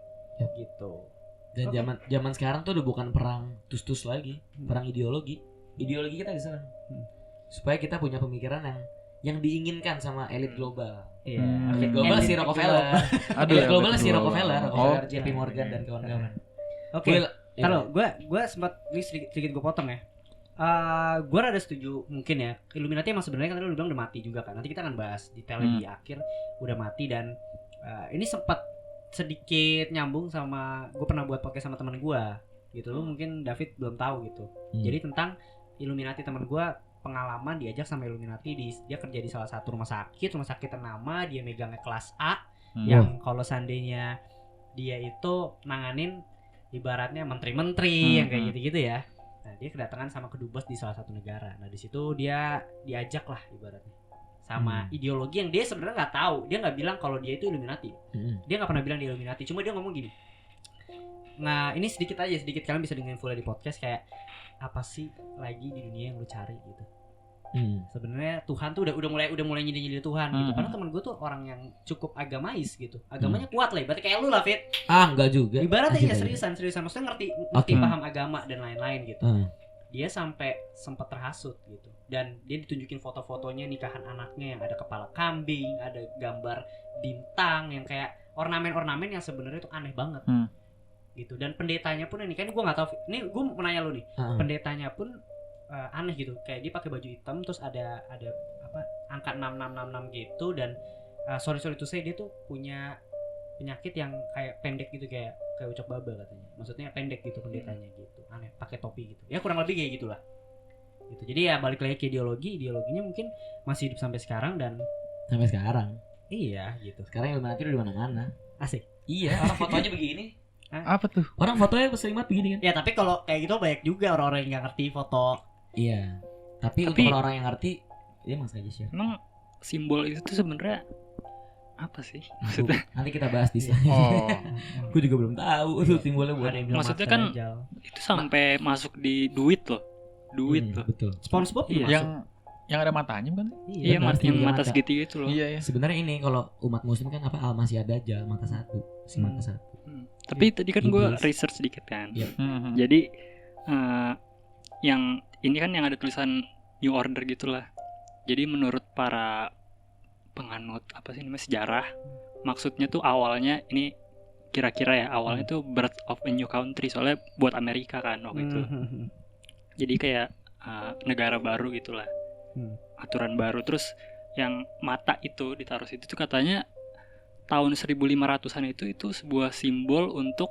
gitu. Dan zaman sekarang tuh udah bukan perang tus-tus lagi, perang ideologi kita diserang supaya kita punya pemikiran yang diinginkan sama elit global. Elit global si Rockefeller. Elit global si Rockefeller, JP Morgan dan kawan-kawan. Oke. Kalau gue sempat ini sedikit gue potong ya. Gue rada setuju mungkin ya. Illuminati emang sebenarnya kan lu bilang udah mati juga kan. Nanti kita akan bahas detailnya di akhir udah mati. Dan ini sempat sedikit nyambung sama gue pernah buat podcast sama teman gue gitu. Lu mungkin David belum tahu gitu. Jadi tentang Illuminati, teman gue pengalaman diajak sama Illuminati, dia kerja di salah satu rumah sakit ternama, dia megangnya kelas A yang kalau seandainya dia itu nanganin ibaratnya menteri-menteri yang kayak gitu-gitu ya. Nah, dia kedatangan sama kedubes di salah satu negara. Nah, di situ dia diajak lah ibaratnya sama ideologi yang dia sebenarnya nggak tahu. Dia nggak bilang kalau dia itu Illuminati. Dia nggak pernah bilang dia Illuminati. Cuma dia ngomong gini. Nah, ini sedikit kalian bisa dengerin full di podcast kayak apa sih lagi di dunia yang lu cari gitu. Sebenarnya Tuhan tuh udah mulai nyindir Tuhan gitu. Karena temen gue tuh orang yang cukup agamais gitu. Agamanya kuat lah, berarti kayak lu lah, Fit. Enggak juga. Ibaratnya ya seriusan maksudnya ngerti paham agama dan lain-lain gitu. Dia sampai sempat terhasut gitu. Dan dia ditunjukin foto-fotonya nikahan anaknya yang ada kepala kambing, ada gambar bintang yang kayak ornamen-ornamen yang sebenarnya tuh aneh banget. Gitu. Dan pendetanya pun ini kan gue nggak tahu. Ini gue mau nanya lu nih. Pendetanya pun aneh gitu. Kayak dia pakai baju hitam terus ada apa angka 6666 gitu dan sorry to say dia tuh punya penyakit yang kayak pendek gitu kayak ucap baba katanya. Maksudnya pendek gitu pendetanya gitu. Aneh, pakai topi gitu. Ya kurang lebih kayak gitulah. Gitu. Jadi ya balik lagi ke ideologinya mungkin masih hidup sampai sekarang dan sampai sekarang. Iya, gitu. Sekarang Illuminati udah di mana-mana. Asik. Iya, orang fotonya begini. Apa tuh? Orang fotonya selimat begini kan? Ya tapi kalau kayak gitu banyak juga orang-orang yang nggak ngerti foto. Iya. Tapi untuk orang-orang yang ngerti, dia emang saja sih. Emang simbol itu tuh sebenarnya apa sih? Maksudnya nanti kita bahas di sini. Gue juga belum tahu itu simbolnya buat. Maksudnya kan itu sampai masuk di duit loh. Duit loh. Betul. SpongeBob yang ada matanya bukan? Iya, mata segitiga itu loh. Iya. Sebenarnya ini kalau umat muslim kan apa Al-Masih Ad-Dajjal mata satu, si mata satu. Tapi tadi kan gue research sedikit kan. Jadi yang ini kan yang ada tulisan New Order gitulah. Jadi menurut para penganut apa sih namanya sejarah, maksudnya tuh awalnya ini kira-kira ya awalnya tuh birth of a new country soalnya buat Amerika kan waktu itu. Jadi kayak negara baru gitulah. Aturan baru. Terus yang mata itu ditaruh situ tuh katanya tahun 1500-an itu sebuah simbol untuk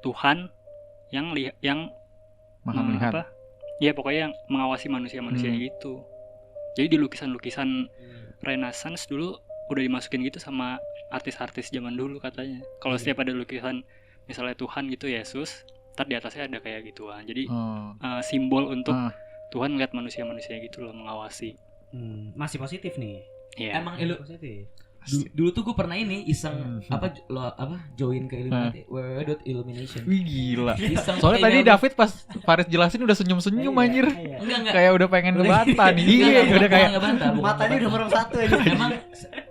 Tuhan yang Maha melihat. Apa? Ya pokoknya yang mengawasi manusia-manusia gitu. Jadi di lukisan-lukisan Renaissance dulu udah dimasukin gitu sama artis-artis zaman dulu katanya. Kalau setiap ada lukisan misalnya Tuhan gitu Yesus, ntar di atasnya ada kayak gituan. Jadi simbol untuk Tuhan ngeliat manusia-manusia gitu loh, mengawasi. Masih positif nih. Yeah. Emang positif. Dulu tuh gue pernah ini iseng join ke Illuminati www.illumination. Wih gila. Soalnya tadi David pas Faris jelasin udah senyum-senyum anjir. Enggak. Kayak udah pengen ngebantah nih. Iya, udah kayak matanya udah merem satu aja. Emang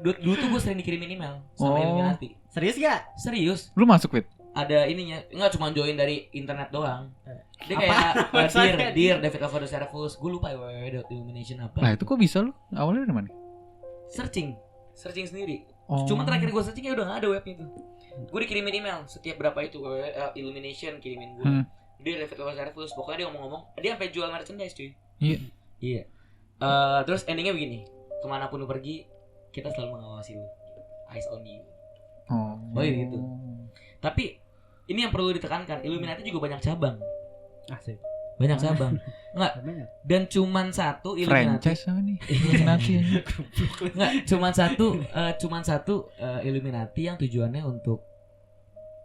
dulu tuh gue sering dikirimin email sama Illuminati. Serius gak? Serius. Lu masuk, Wit? ada ininya, enggak cuma join dari internet doang. Dia kayak Dear David Alvaro Servus, gue lupa www.illumination apa. Nah itu kok bisa lu? Awalnya dari mana? Searching sendiri. Cuma terakhir gue searchingnya udah nggak ada webnya tuh. Gue dikirimin email setiap berapa itu Illumination kirimin gue. Dear David Alvaro Servus, pokoknya dia ngomong-ngomong, dia sampai jual merchandise cuy. Iya. Terus endingnya begini, kemanapun lu pergi, kita selalu mengawasi lu, eyes on you. Gitu. Tapi ini yang perlu ditekankan, Illuminati juga banyak cabang. Asik. Banyak cabang. Enggak. Dan cuman satu Illuminati. Franchise apa nih? Illuminati. Enggak, cuman satu Illuminati yang tujuannya untuk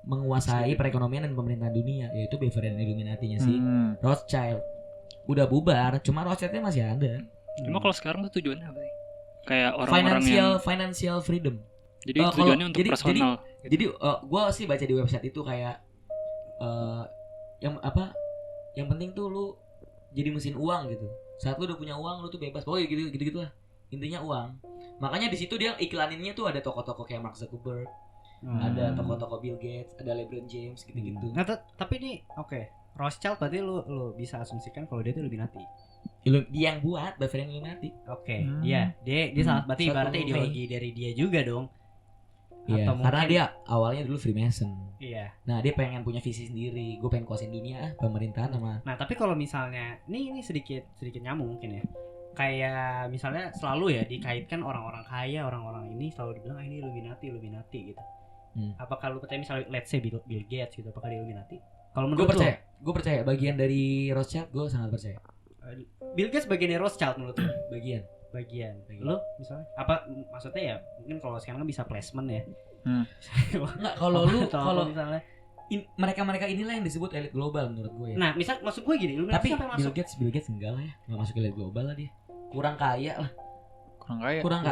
menguasai perekonomian dan pemerintahan dunia, yaitu Bavarian Illuminati-nya si Rothschild. Udah bubar, cuma Rothschild-nya masih ada. Cuma kalau sekarang tuh tujuannya apa sih? Kayak orang-orang financial freedom. Jadi tujuannya untuk personal. Jadi gue sih baca di website itu kayak yang penting tuh lu jadi mesin uang gitu. Saat lu udah punya uang, lu tuh bebas. Pokoknya gitu lah. Intinya uang. Makanya di situ dia iklaninnya tuh ada toko-toko kayak Mark Zuckerberg, ada toko-toko Bill Gates, ada LeBron James gitu-gitu. Nah, tapi ini Rothschild berarti lu bisa asumsikan kalau dia tuh Illuminati. Dia yang buat Bavarian Illuminati. Dia salah, berarti ibaratnya ideologi dari dia juga dong. Iya, karena dia awalnya dulu Freemason. Iya. Nah, dia pengen punya visi sendiri. Gue pengen kuasain dunia, pemerintahan sama. Nah, tapi kalau misalnya ini sedikit nyambung mungkin ya. Kayak misalnya selalu ya dikaitkan orang-orang kaya, orang-orang ini selalu dibilang ini Illuminati gitu. Apakah lu percaya misalnya let's say Bill Gates gitu, apakah dia Illuminati? Kalau menurut gue percaya bagian dari Rothschild, gue sangat percaya. Bill Gates bagian dari Rothschild menurut lu? Bagian. Lu misalnya apa maksudnya ya mungkin kalau sekarang kan bisa placement ya. Enggak, kalau misalnya mereka inilah yang disebut elit global menurut gue ya. Nah, maksud gue gini, tapi Bill Gates enggak lah ya, enggak masuk elit global lah dia. Kurang kaya.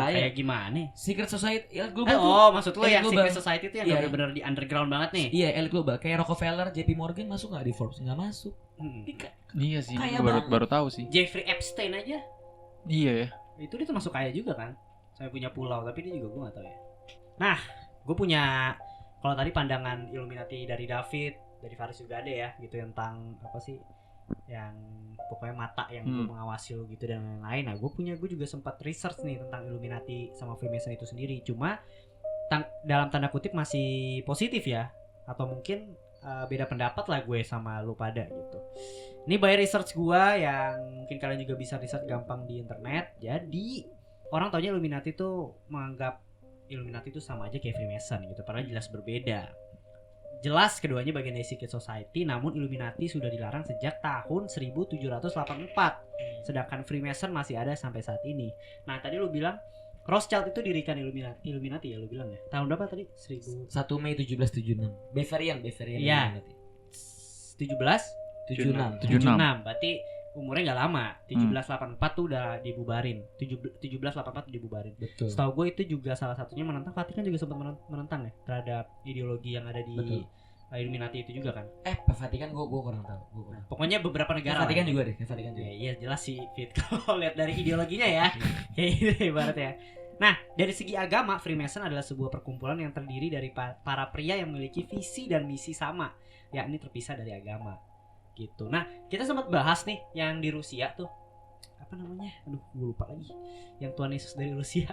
Kayak gimana? Secret Society elit global. Maksud lo yang global. Secret Society itu yang benar-benar di underground banget nih. Iya, elit global. Kayak Rockefeller, JP Morgan masuk enggak di Forbes? Enggak masuk. Iya sih, baru tahu sih. Jeffrey Epstein aja. Iya ya. Itu dia termasuk kaya juga kan. Saya punya pulau, tapi dia juga gue gak tahu ya. Nah, gue punya kalau tadi pandangan Illuminati dari David, dari Faris juga ada ya gitu tentang apa sih yang pokoknya mata yang mengawasi lo gitu dan lain-lain. Nah, gue juga sempat research nih tentang Illuminati sama Freemason itu sendiri. Cuma dalam tanda kutip masih positif ya, atau mungkin beda pendapat lah gue sama lu pada gitu. Ini by research gue yang mungkin kalian juga bisa research gampang di internet. Jadi orang taunya Illuminati tuh menganggap Illuminati itu sama aja kayak Freemason gitu, padahal jelas berbeda. Jelas keduanya bagian dari Secret Society, namun Illuminati sudah dilarang sejak tahun 1784. Sedangkan Freemason masih ada sampai saat ini. Nah, tadi lu bilang Rothschild itu dirikan Illuminati ya lu bilang ya. Tahun berapa tadi? 1 Mei 1776. Bavarian iya. Illuminati. 76. Berarti umurnya nggak lama. 1784 tuh udah dibubarin. 1784 dibubarin. Betul. Setahu gue itu juga salah satunya menentang. Vatikan juga sempat menentang ya terhadap ideologi yang ada di Illuminati itu juga kan. Vatikan gue kurang tahu. Pokoknya beberapa negara. Vatikan juga deh. Vatikan juga. Iya jelas sih Fit kalau lihat dari ideologinya ya. Kayak gitu ibaratnya. Nah, dari segi agama, Freemason adalah sebuah perkumpulan yang terdiri dari para pria yang memiliki visi dan misi sama, yakni terpisah dari agama. Gitu. Nah, kita sempat bahas nih yang di Rusia tuh. Apa namanya? Aduh, gue lupa lagi. Yang Tuhan Yesus dari Rusia.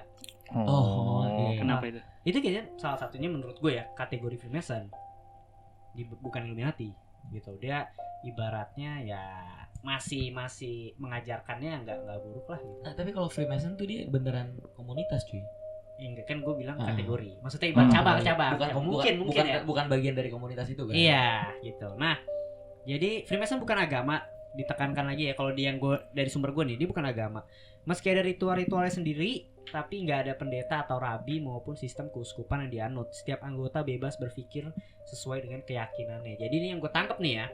Kenapa itu? Itu kayaknya salah satunya menurut gue ya, kategori Freemason. Bukan Illuminati gitu. Dia ibaratnya ya masih mengajarkannya nggak buruk lah gitu. Nah, tapi kalau Freemason tuh dia beneran komunitas cuy. Enggak kan gue bilang kategori. Maksudnya ibarat cabang-cabang. Bukan bagian dari komunitas itu kan. Iya, gitu. Nah, jadi Freemason bukan agama, ditekankan lagi ya kalau dia yang gue dari sumber gue nih, dia bukan agama. Meski ada ritual-ritualnya sendiri, tapi nggak ada pendeta atau rabi maupun sistem keuskupan yang dianut. Setiap anggota bebas berpikir sesuai dengan keyakinannya. Jadi ini yang gue tangkap nih ya,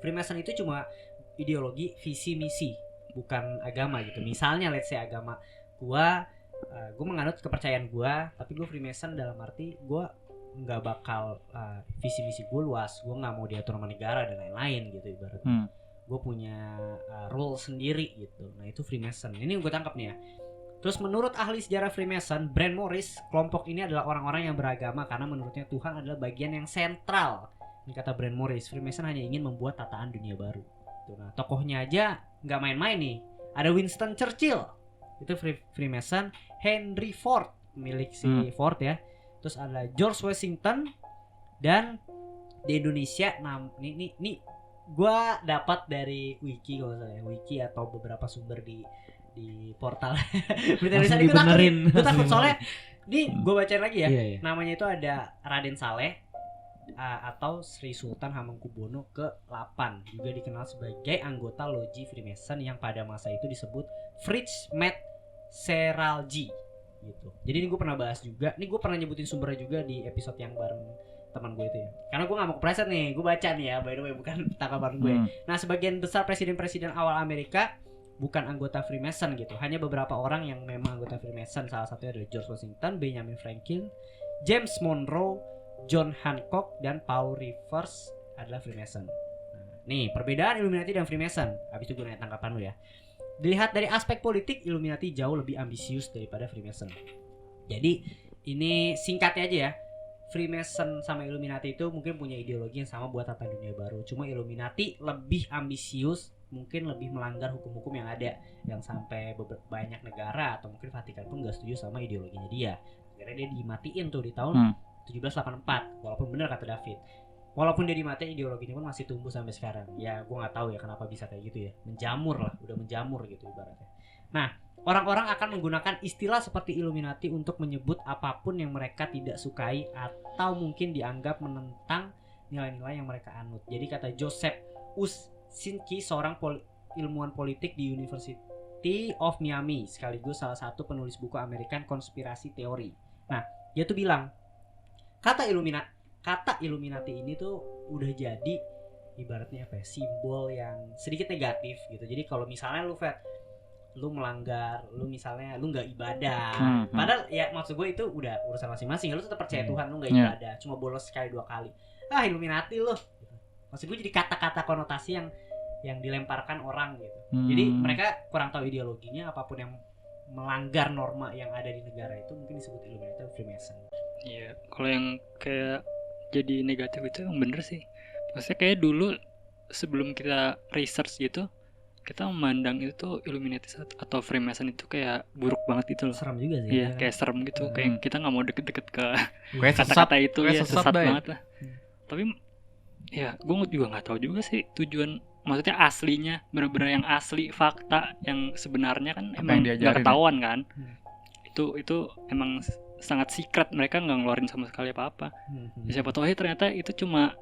Freemason itu cuma ideologi, visi, misi, bukan agama gitu. Misalnya let's say agama gue menganut kepercayaan gue, tapi gue Freemason dalam arti gue nggak bakal visi misi gue luas, gue nggak mau diatur sama negara dan lain-lain gitu ibaratnya. Gue punya rule sendiri gitu. Nah itu Freemason. Ini gue tangkap nih ya. Terus menurut ahli sejarah Freemason, Brand Morris, kelompok ini adalah orang-orang yang beragama karena menurutnya Tuhan adalah bagian yang sentral. Ini kata Brand Morris, Freemason hanya ingin membuat tataan dunia baru. Nah, tokohnya aja nggak main-main nih. Ada Winston Churchill, itu Freemason. Henry Ford, milik si Ford ya. Terus ada George Washington. Dan di Indonesia, nih gue dapat dari wiki kalau saya, wiki atau beberapa sumber di portal berita Indonesia. Gue takut soalnya ini gue bacain lagi ya. Namanya itu ada Raden Saleh atau Sri Sultan Hamengkubuwono ke-8, juga dikenal sebagai anggota loji Freemason yang pada masa itu disebut Fritz Met Seralji gitu. Jadi ini gue pernah bahas juga, ini gue pernah nyebutin sumbernya juga di episode yang bareng teman gue itu ya. Karena gue gak mau kepreset nih, gue baca nih ya, by the way, bukan tangkapan gue. Nah, sebagian besar presiden-presiden awal Amerika bukan anggota Freemason gitu. Hanya beberapa orang yang memang anggota Freemason. Salah satunya adalah George Washington, Benjamin Franklin, James Monroe, John Hancock, dan Paul Revere adalah Freemason. Nah, nih perbedaan Illuminati dan Freemason. Habis itu gue nanya tanggapan lu ya. Dilihat dari aspek politik, Illuminati jauh lebih ambisius daripada Freemason. Jadi ini singkatnya aja ya. Freemason sama Illuminati itu mungkin punya ideologi yang sama buat tata dunia baru. Cuma Illuminati lebih ambisius, mungkin lebih melanggar hukum-hukum yang ada, yang sampai banyak negara atau mungkin Vatikan pun gak setuju sama ideologinya dia. Akhirnya dia dimatiin tuh di tahun 1784. Walaupun benar kata David, walaupun dia dimatiin, ideologinya pun masih tumbuh sampai sekarang. Ya gue gak tahu ya kenapa bisa kayak gitu ya. Menjamur lah, udah menjamur gitu ibaratnya. Nah, orang-orang akan menggunakan istilah seperti Illuminati untuk menyebut apapun yang mereka tidak sukai atau mungkin dianggap menentang nilai-nilai yang mereka anut. Jadi kata Joseph Uscinski, seorang ilmuwan politik di University of Miami, sekaligus salah satu penulis buku American Conspiracy Theory. Nah, dia tuh bilang kata Illuminati ini tuh udah jadi ibaratnya apa ya, simbol yang sedikit negatif gitu. Jadi kalau misalnya lu melanggar, lu misalnya lu nggak ibadah, padahal ya maksud gue itu udah urusan masing-masing. Lu tetap percaya Tuhan, lu nggak ibadah, cuma bolos sekali 2 kali, Illuminati lu. Maksud gue jadi kata-kata konotasi yang dilemparkan orang gitu. Jadi mereka kurang tahu ideologinya. Apapun yang melanggar norma yang ada di negara itu mungkin disebut Illuminati atau Freemason. Iya, kalau yang kayak jadi negatif itu yang bener sih. Maksudnya kayak dulu sebelum kita research gitu, kita memandang itu tuh Illuminati atau Freemason itu kayak buruk banget itu loh. Serem juga sih. Iya, kayak serem gitu. Kayak kita nggak mau deket-deket ke kata-kata itu, ya sesat banget lah. Tapi ya gue juga nggak tahu juga sih tujuan, maksudnya aslinya benar-benar yang asli fakta yang sebenarnya kan emang nggak ketahuan kan. Itu emang sangat secret, mereka nggak ngeluarin sama sekali apa-apa. Siapa tahu ternyata itu cuma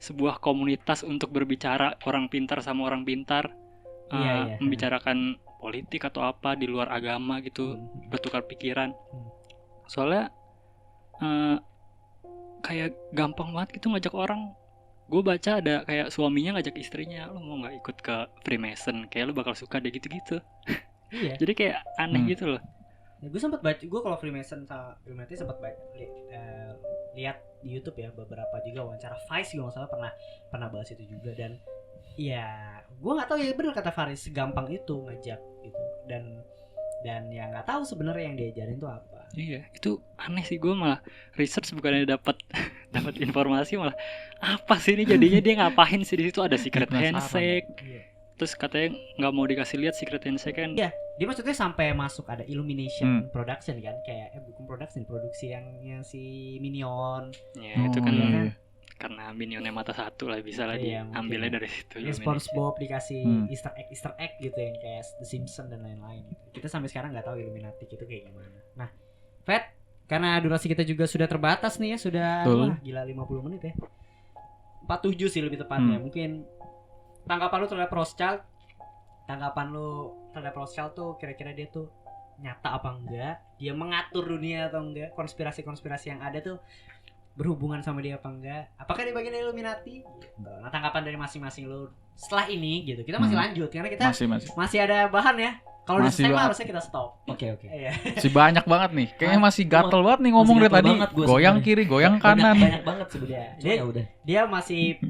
sebuah komunitas untuk berbicara orang pintar sama orang pintar. Membicarakan politik atau apa di luar agama gitu, bertukar pikiran. Soalnya kayak gampang banget gitu ngajak orang. Gue baca ada kayak suaminya ngajak istrinya, lu mau nggak ikut ke Freemason, kayak lu bakal suka deh gitu-gitu. Iya. Jadi kayak aneh gitu loh. Ya, gue sempat baca, gue kalau Freemason sama Illuminati sempat lihat di YouTube ya, beberapa juga wawancara Vice gue nggak salah pernah bahas itu juga. Dan ya gue nggak tahu ya, benar kata Faris, segampang itu ngajak gitu. Dan ya nggak tahu sebenarnya yang diajarin itu apa. Iya, itu aneh sih. Gue malah research bukannya dapat informasi, malah apa sih ini jadinya, dia ngapain sih di situ, ada secret handshake. Terus katanya nggak mau dikasih lihat secret handshake kan. Iya, dia maksudnya sampai masuk ada Illumination Production kan, kayak bukan production, produksi yang si Minion. Ya itu kan karena Minionnya mata satu lah, bisa lah diambilnya dari situ. Ini SpongeBob dikasih Easter egg gitu yang kayak The Simpsons dan lain-lain gitu. Kita sampai sekarang nggak tahu Illuminati itu kayak gimana. Nah, Fat, karena durasi kita juga sudah terbatas nih ya, sudah gila 50 menit ya. 47 sih lebih tepatnya. Mungkin tanggapan lu terhadap Rothschild tuh kira-kira dia tuh nyata apa enggak? Dia mengatur dunia atau enggak? Konspirasi-konspirasi yang ada tuh berhubungan sama dia apa enggak? Apakah dia bagian dari Illuminati? Nah, tanggapan dari masing-masing lu setelah ini gitu. Kita masih lanjut karena kita masih ada bahan ya. Kalau udah selesai harusnya kita stop. Oke. Masih banyak banget nih. Kayaknya masih gatel banget nih ngomong dari tadi. Goyang kiri, goyang kanan. Banyak banget sebenarnya. Dia masih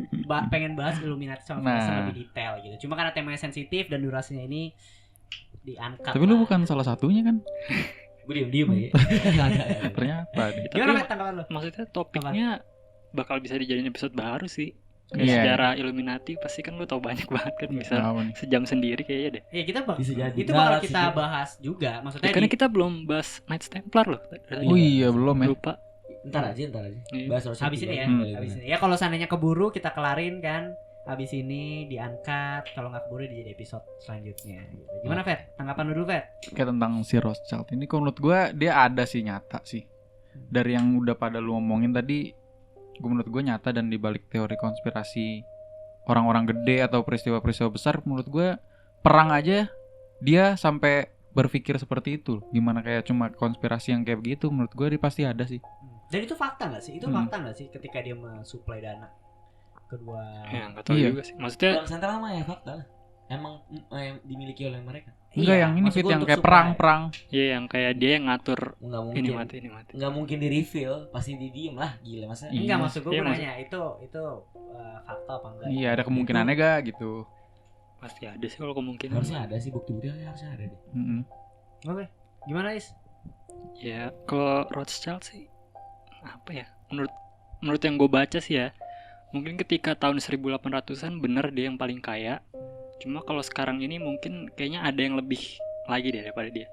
pengen bahas Illuminati sama Freemason lebih detail gitu. Cuma karena temanya sensitif dan durasinya ini diangkat. Tapi lu bukan salah satunya kan? Gue diem aja. Ternyata deh. Gimana Matt tanggapan lu? Maksudnya topiknya bakal bisa dijadiin episode baru sih. Kayak Iya. sejarah Illuminati pasti kan lu tau banyak banget kan, bisa Apa nih? sejam sendiri kayaknya deh. Iya, kita Bisa jadi. itu bakal kita bahas juga. Maksudnya Karena kita belum bahas Knights Templar loh. Oh iya belum ya. Lupa. Ntar aja. Iya. Bahas habis ini ya. Habis ini. Ya kalau seandainya keburu kita kelarin kan. Habis ini diangkat, kalau nggak keburu jadi episode selanjutnya. Gitu. Gimana Fet? Tanggapan lu dulu Fet? Kayak tentang si Rothschild ini, kalau menurut gue dia ada sih, nyata sih. Dari yang udah pada lu ngomongin tadi, menurut gue nyata, dan dibalik teori konspirasi orang-orang gede atau peristiwa-peristiwa besar, menurut gue perang aja dia sampai berpikir seperti itu. Gimana kayak cuma konspirasi yang kayak begitu, menurut gue dia pasti ada sih. Dan itu fakta nggak sih? Itu fakta nggak sih ketika dia mensuplai dana kedua? Ya nggak tahu juga sih. Maksudnya Bank sentral mah ya fakta lah. Emang dimiliki oleh mereka. Enggak, yang ini maksud fit gua yang untuk kayak supply. perang-perang. ya yang kayak dia yang ngatur Nggak ini mungkin. mati. Nggak mungkin di reveal, pasti didiem lah, gila masa. Iya. Enggak, maksud gue Iya, nanya itu fakta apa enggak? Iya, ada kemungkinannya gak gitu. Pasti ada sih kalau kemungkinan. Harusnya ada sih bukti-buktinya, harusnya ada deh. Oke. Gimana Is? Ya kalau Rothschild sih apa ya? Menurut yang gue baca sih ya, mungkin ketika tahun 1800-an bener dia yang paling kaya. Cuma kalau sekarang ini mungkin kayaknya ada yang lebih lagi deh daripada dia.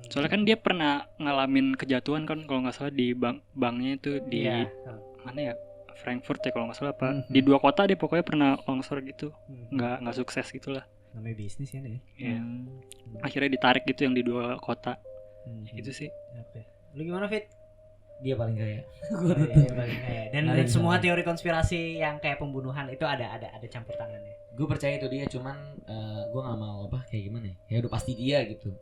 Soalnya kan dia pernah ngalamin kejatuhan kan kalau nggak salah di banknya itu di Iya. mana ya, Frankfurt ya kalau nggak salah apa. Di 2 kota dia pokoknya pernah longsor gitu, nggak sukses gitulah. Namanya bisnis ya nih. Iya. Akhirnya ditarik gitu yang di 2 kota. Gitu sih. Oke. Lu gimana Fit? Dia paling kaya. Iya, paling kaya. Dan Nggak ada yang semua salah. teori konspirasi yang kayak pembunuhan itu ada campur tangannya. Gue percaya itu dia, cuman gue nggak mau apa kayak gimana ya? Ya udah pasti dia gitu.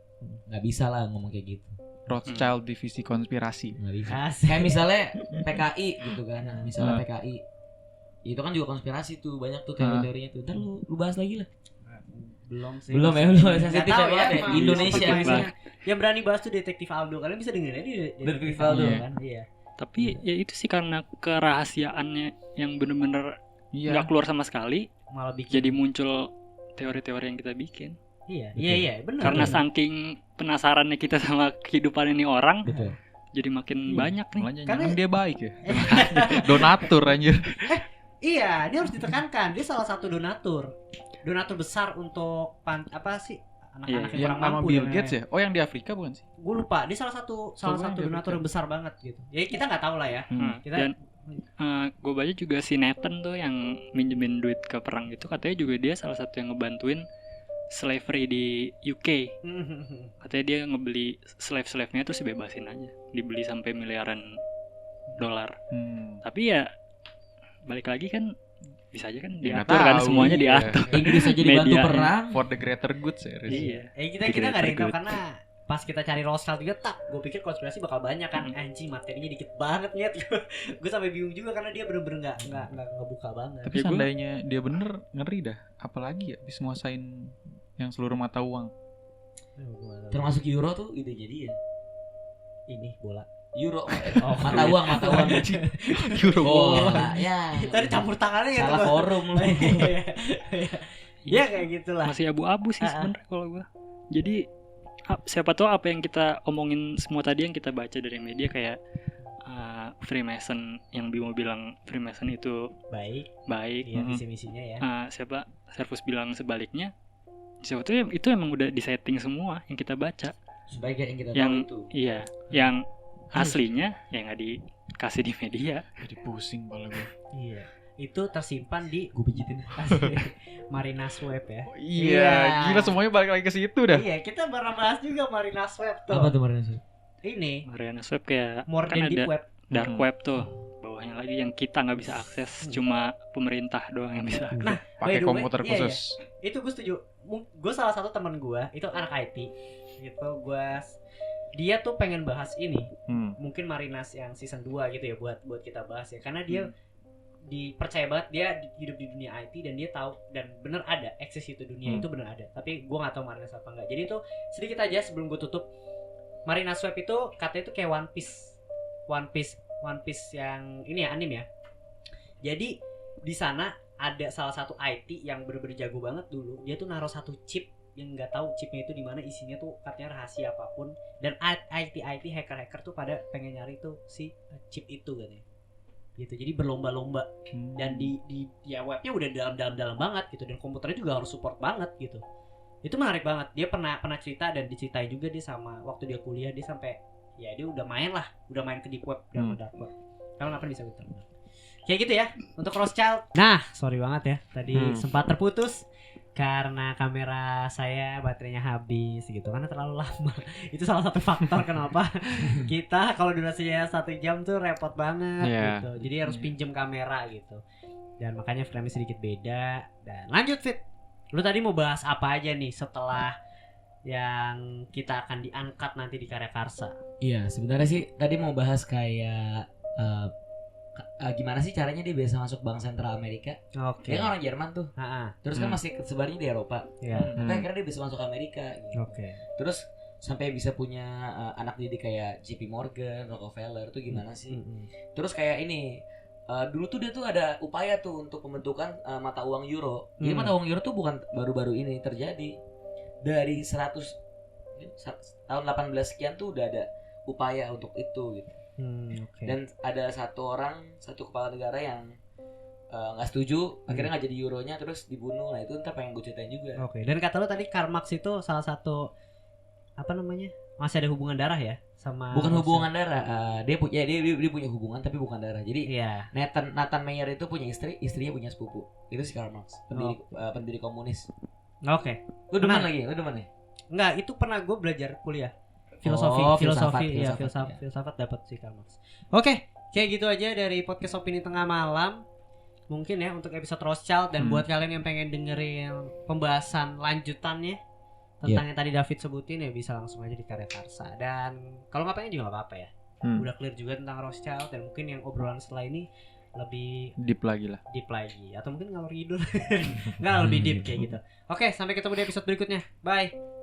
Nggak bisa lah ngomong kayak gitu. Rothschild divisi konspirasi. Nggak bisa. Asik. Kayak misalnya PKI gitu kan. Nah, misalnya PKI itu kan juga konspirasi tuh, banyak tuh teori-teorinya tuh. Ntar lu bahas lagi lah. Belum sih. Belum ya, belum sensitif Nggak tahu banget ya. emang. Indonesia Iya, misalnya. yang berani bahas tuh Detektif Aldo. Kalian bisa dengerin di Detektif Aldo. kan? Iya. Tapi ya itu sih karena kerahasiaannya yang bener-bener Iya. nggak keluar sama sekali, Malah bikin. jadi muncul teori-teori yang kita bikin. Iya, benar. Karena benar. saking penasarannya kita sama kehidupan ini orang, Betul. jadi makin banyak nih. Makanya Karena- jangan dia baik ya. Donatur anjir. Iya, dia harus ditekankan. Dia salah satu donatur besar untuk apa sih anak-anak yang Yang kurang nama mampu. Bill Gates ya? Oh, yang di Afrika bukan sih? Gue lupa. Dia salah satu Soalnya dia donatur yang besar banget gitu. Ya kita nggak tahu lah ya. Kita- Dan gue baca juga si Nathan tuh yang minjemin duit ke perang itu, katanya juga dia salah satu yang ngebantuin slavery di UK. Katanya dia ngebeli slave-nya terus dibebasin aja, dibeli sampai miliaran dolar. Tapi ya balik lagi kan bisa aja kan Ya, nggak diatur kan, tahu, semuanya iya. diatur. Inggris aja dibantu Media. perang. For the greater good series. Iya. kita nggak ada yang tahu karena pas kita cari Rothschild juga gue pikir konspirasi bakal banyak kan. Anjing, materinya dikit banget nyet. Gue sampai bingung juga karena dia bener-bener nggak ngebuka banget. Tapi Ya, gua- seandainya dia bener, ngeri dah. Apalagi ya bisa nguasain yang seluruh mata uang. Termasuk euro tuh ide jadi ya. Ini bola. Euro. Mata uang. Euro Bola. Ya. Tadi campur tangannya ya. Salah forum lu. Ya kayak gitulah. Masih abu-abu sih sebenarnya kalau gue. Jadi siapa tahu apa yang kita omongin semua tadi yang kita baca dari media kayak Freemason, yang Bimo bilang Freemason itu Baik. baik. Iya, misi-misinya ya. Siapa Servus bilang sebaliknya. Siapa tahu itu emang udah disetting semua yang kita baca. Sebaiknya yang kita Yang tahu itu. iya, yang aslinya ya nggak dikasih di media. Jadi pusing kepala gue. Iya. Itu tersimpan di Gue pijitin. Marinas Web ya. Iya, gila semuanya balik lagi ke situ dah. Iya, kita pernah bahas juga Marinas Web tuh. Apa tuh Mariana sih? Ini Mariana Web kayak more kan than deep ada web. dark web tuh. Bawahnya lagi yang kita nggak bisa akses, cuma pemerintah doang yang bisa akses. Nah, Pakai by the way, komputer iya, khusus. Itu gue setuju. Gue salah satu teman gue itu anak IT gitu. Dia tuh pengen bahas ini. Mungkin Marinas yang season 2 gitu ya buat kita bahas ya. Karena dia dipercaya banget dia hidup di dunia IT dan dia tahu dan bener ada eksis itu dunia itu bener ada. Tapi gue nggak tahu Marinas apa enggak. Jadi itu sedikit aja sebelum gue tutup. Marinas Web itu katanya itu kayak One Piece yang ini ya anime ya. Jadi di sana ada salah satu IT yang bener-bener jago banget dulu. Dia tuh naruh satu chip yang nggak tahu chipnya itu di mana, isinya tuh katanya rahasia apapun, dan IT hacker tuh pada pengen nyari tuh si chip itu katanya gitu. Jadi berlomba-lomba dan di ya webnya udah dalam banget gitu, dan komputernya juga harus support banget gitu. Itu menarik banget. Dia pernah cerita, dan diceritain juga dia sama waktu dia kuliah, dia sampai ya dia udah main ke deep web dan dark web. Kalau nggak bisa gitu. Kayak gitu ya untuk Rothschild. Nah, sorry banget ya tadi sempat terputus karena kamera saya baterainya habis gitu, karena terlalu lama. Itu salah satu faktor kenapa kita kalau durasinya 1 jam tuh repot banget gitu. Jadi harus pinjem kamera gitu. Dan makanya frame-nya sedikit beda. Dan lanjut Fit. Lu tadi mau bahas apa aja nih setelah yang kita akan diangkat nanti di Karya Karsa? Iya, sebenarnya sih tadi mau bahas kayak gimana sih caranya dia bisa masuk Bank Sentral Amerika. Dia kan orang Jerman tuh. Terus kan masih sebarnya di Eropa. Tapi akhirnya dia bisa masuk Amerika gitu. Terus sampai bisa punya anak didik kayak JP Morgan, Rockefeller tuh gimana sih? Terus kayak ini dulu tuh dia tuh ada upaya tuh untuk pembentukan mata uang euro. Jadi mata uang euro tuh bukan baru-baru ini terjadi. Dari 100 tahun 18 sekian tuh udah ada upaya untuk itu gitu. Dan ada satu kepala negara yang nggak setuju, akhirnya nggak jadi euronya, terus dibunuh. Nah itu ntar pengen gue ceritain juga. Dan kata lo tadi Karl Marx itu salah satu apa namanya, masih ada hubungan darah ya sama? Bukan hubungan darah, dia punya hubungan tapi bukan darah. Jadi Nathan Meyer itu punya istri, istrinya punya sepupu. Itu si Karl Marx, pendiri komunis. Lu demen lagi? Lu demen nih? Enggak, itu pernah gue belajar kuliah. Filsafat dapat sih Karl Marx. Kayak gitu aja dari podcast Opini Tengah Malam. Mungkin ya untuk episode Rothschild, dan buat kalian yang pengen dengerin pembahasan lanjutannya tentang yang tadi David sebutin, ya bisa langsung aja di Karya Karsa. Dan kalau nggak pengen juga nggak apa-apa ya. Udah clear juga tentang Rothschild, dan mungkin yang obrolan setelah ini lebih deep lagi atau mungkin ngalor ngidul. Nggak lebih deep kayak gitu. Sampai ketemu di episode berikutnya. Bye.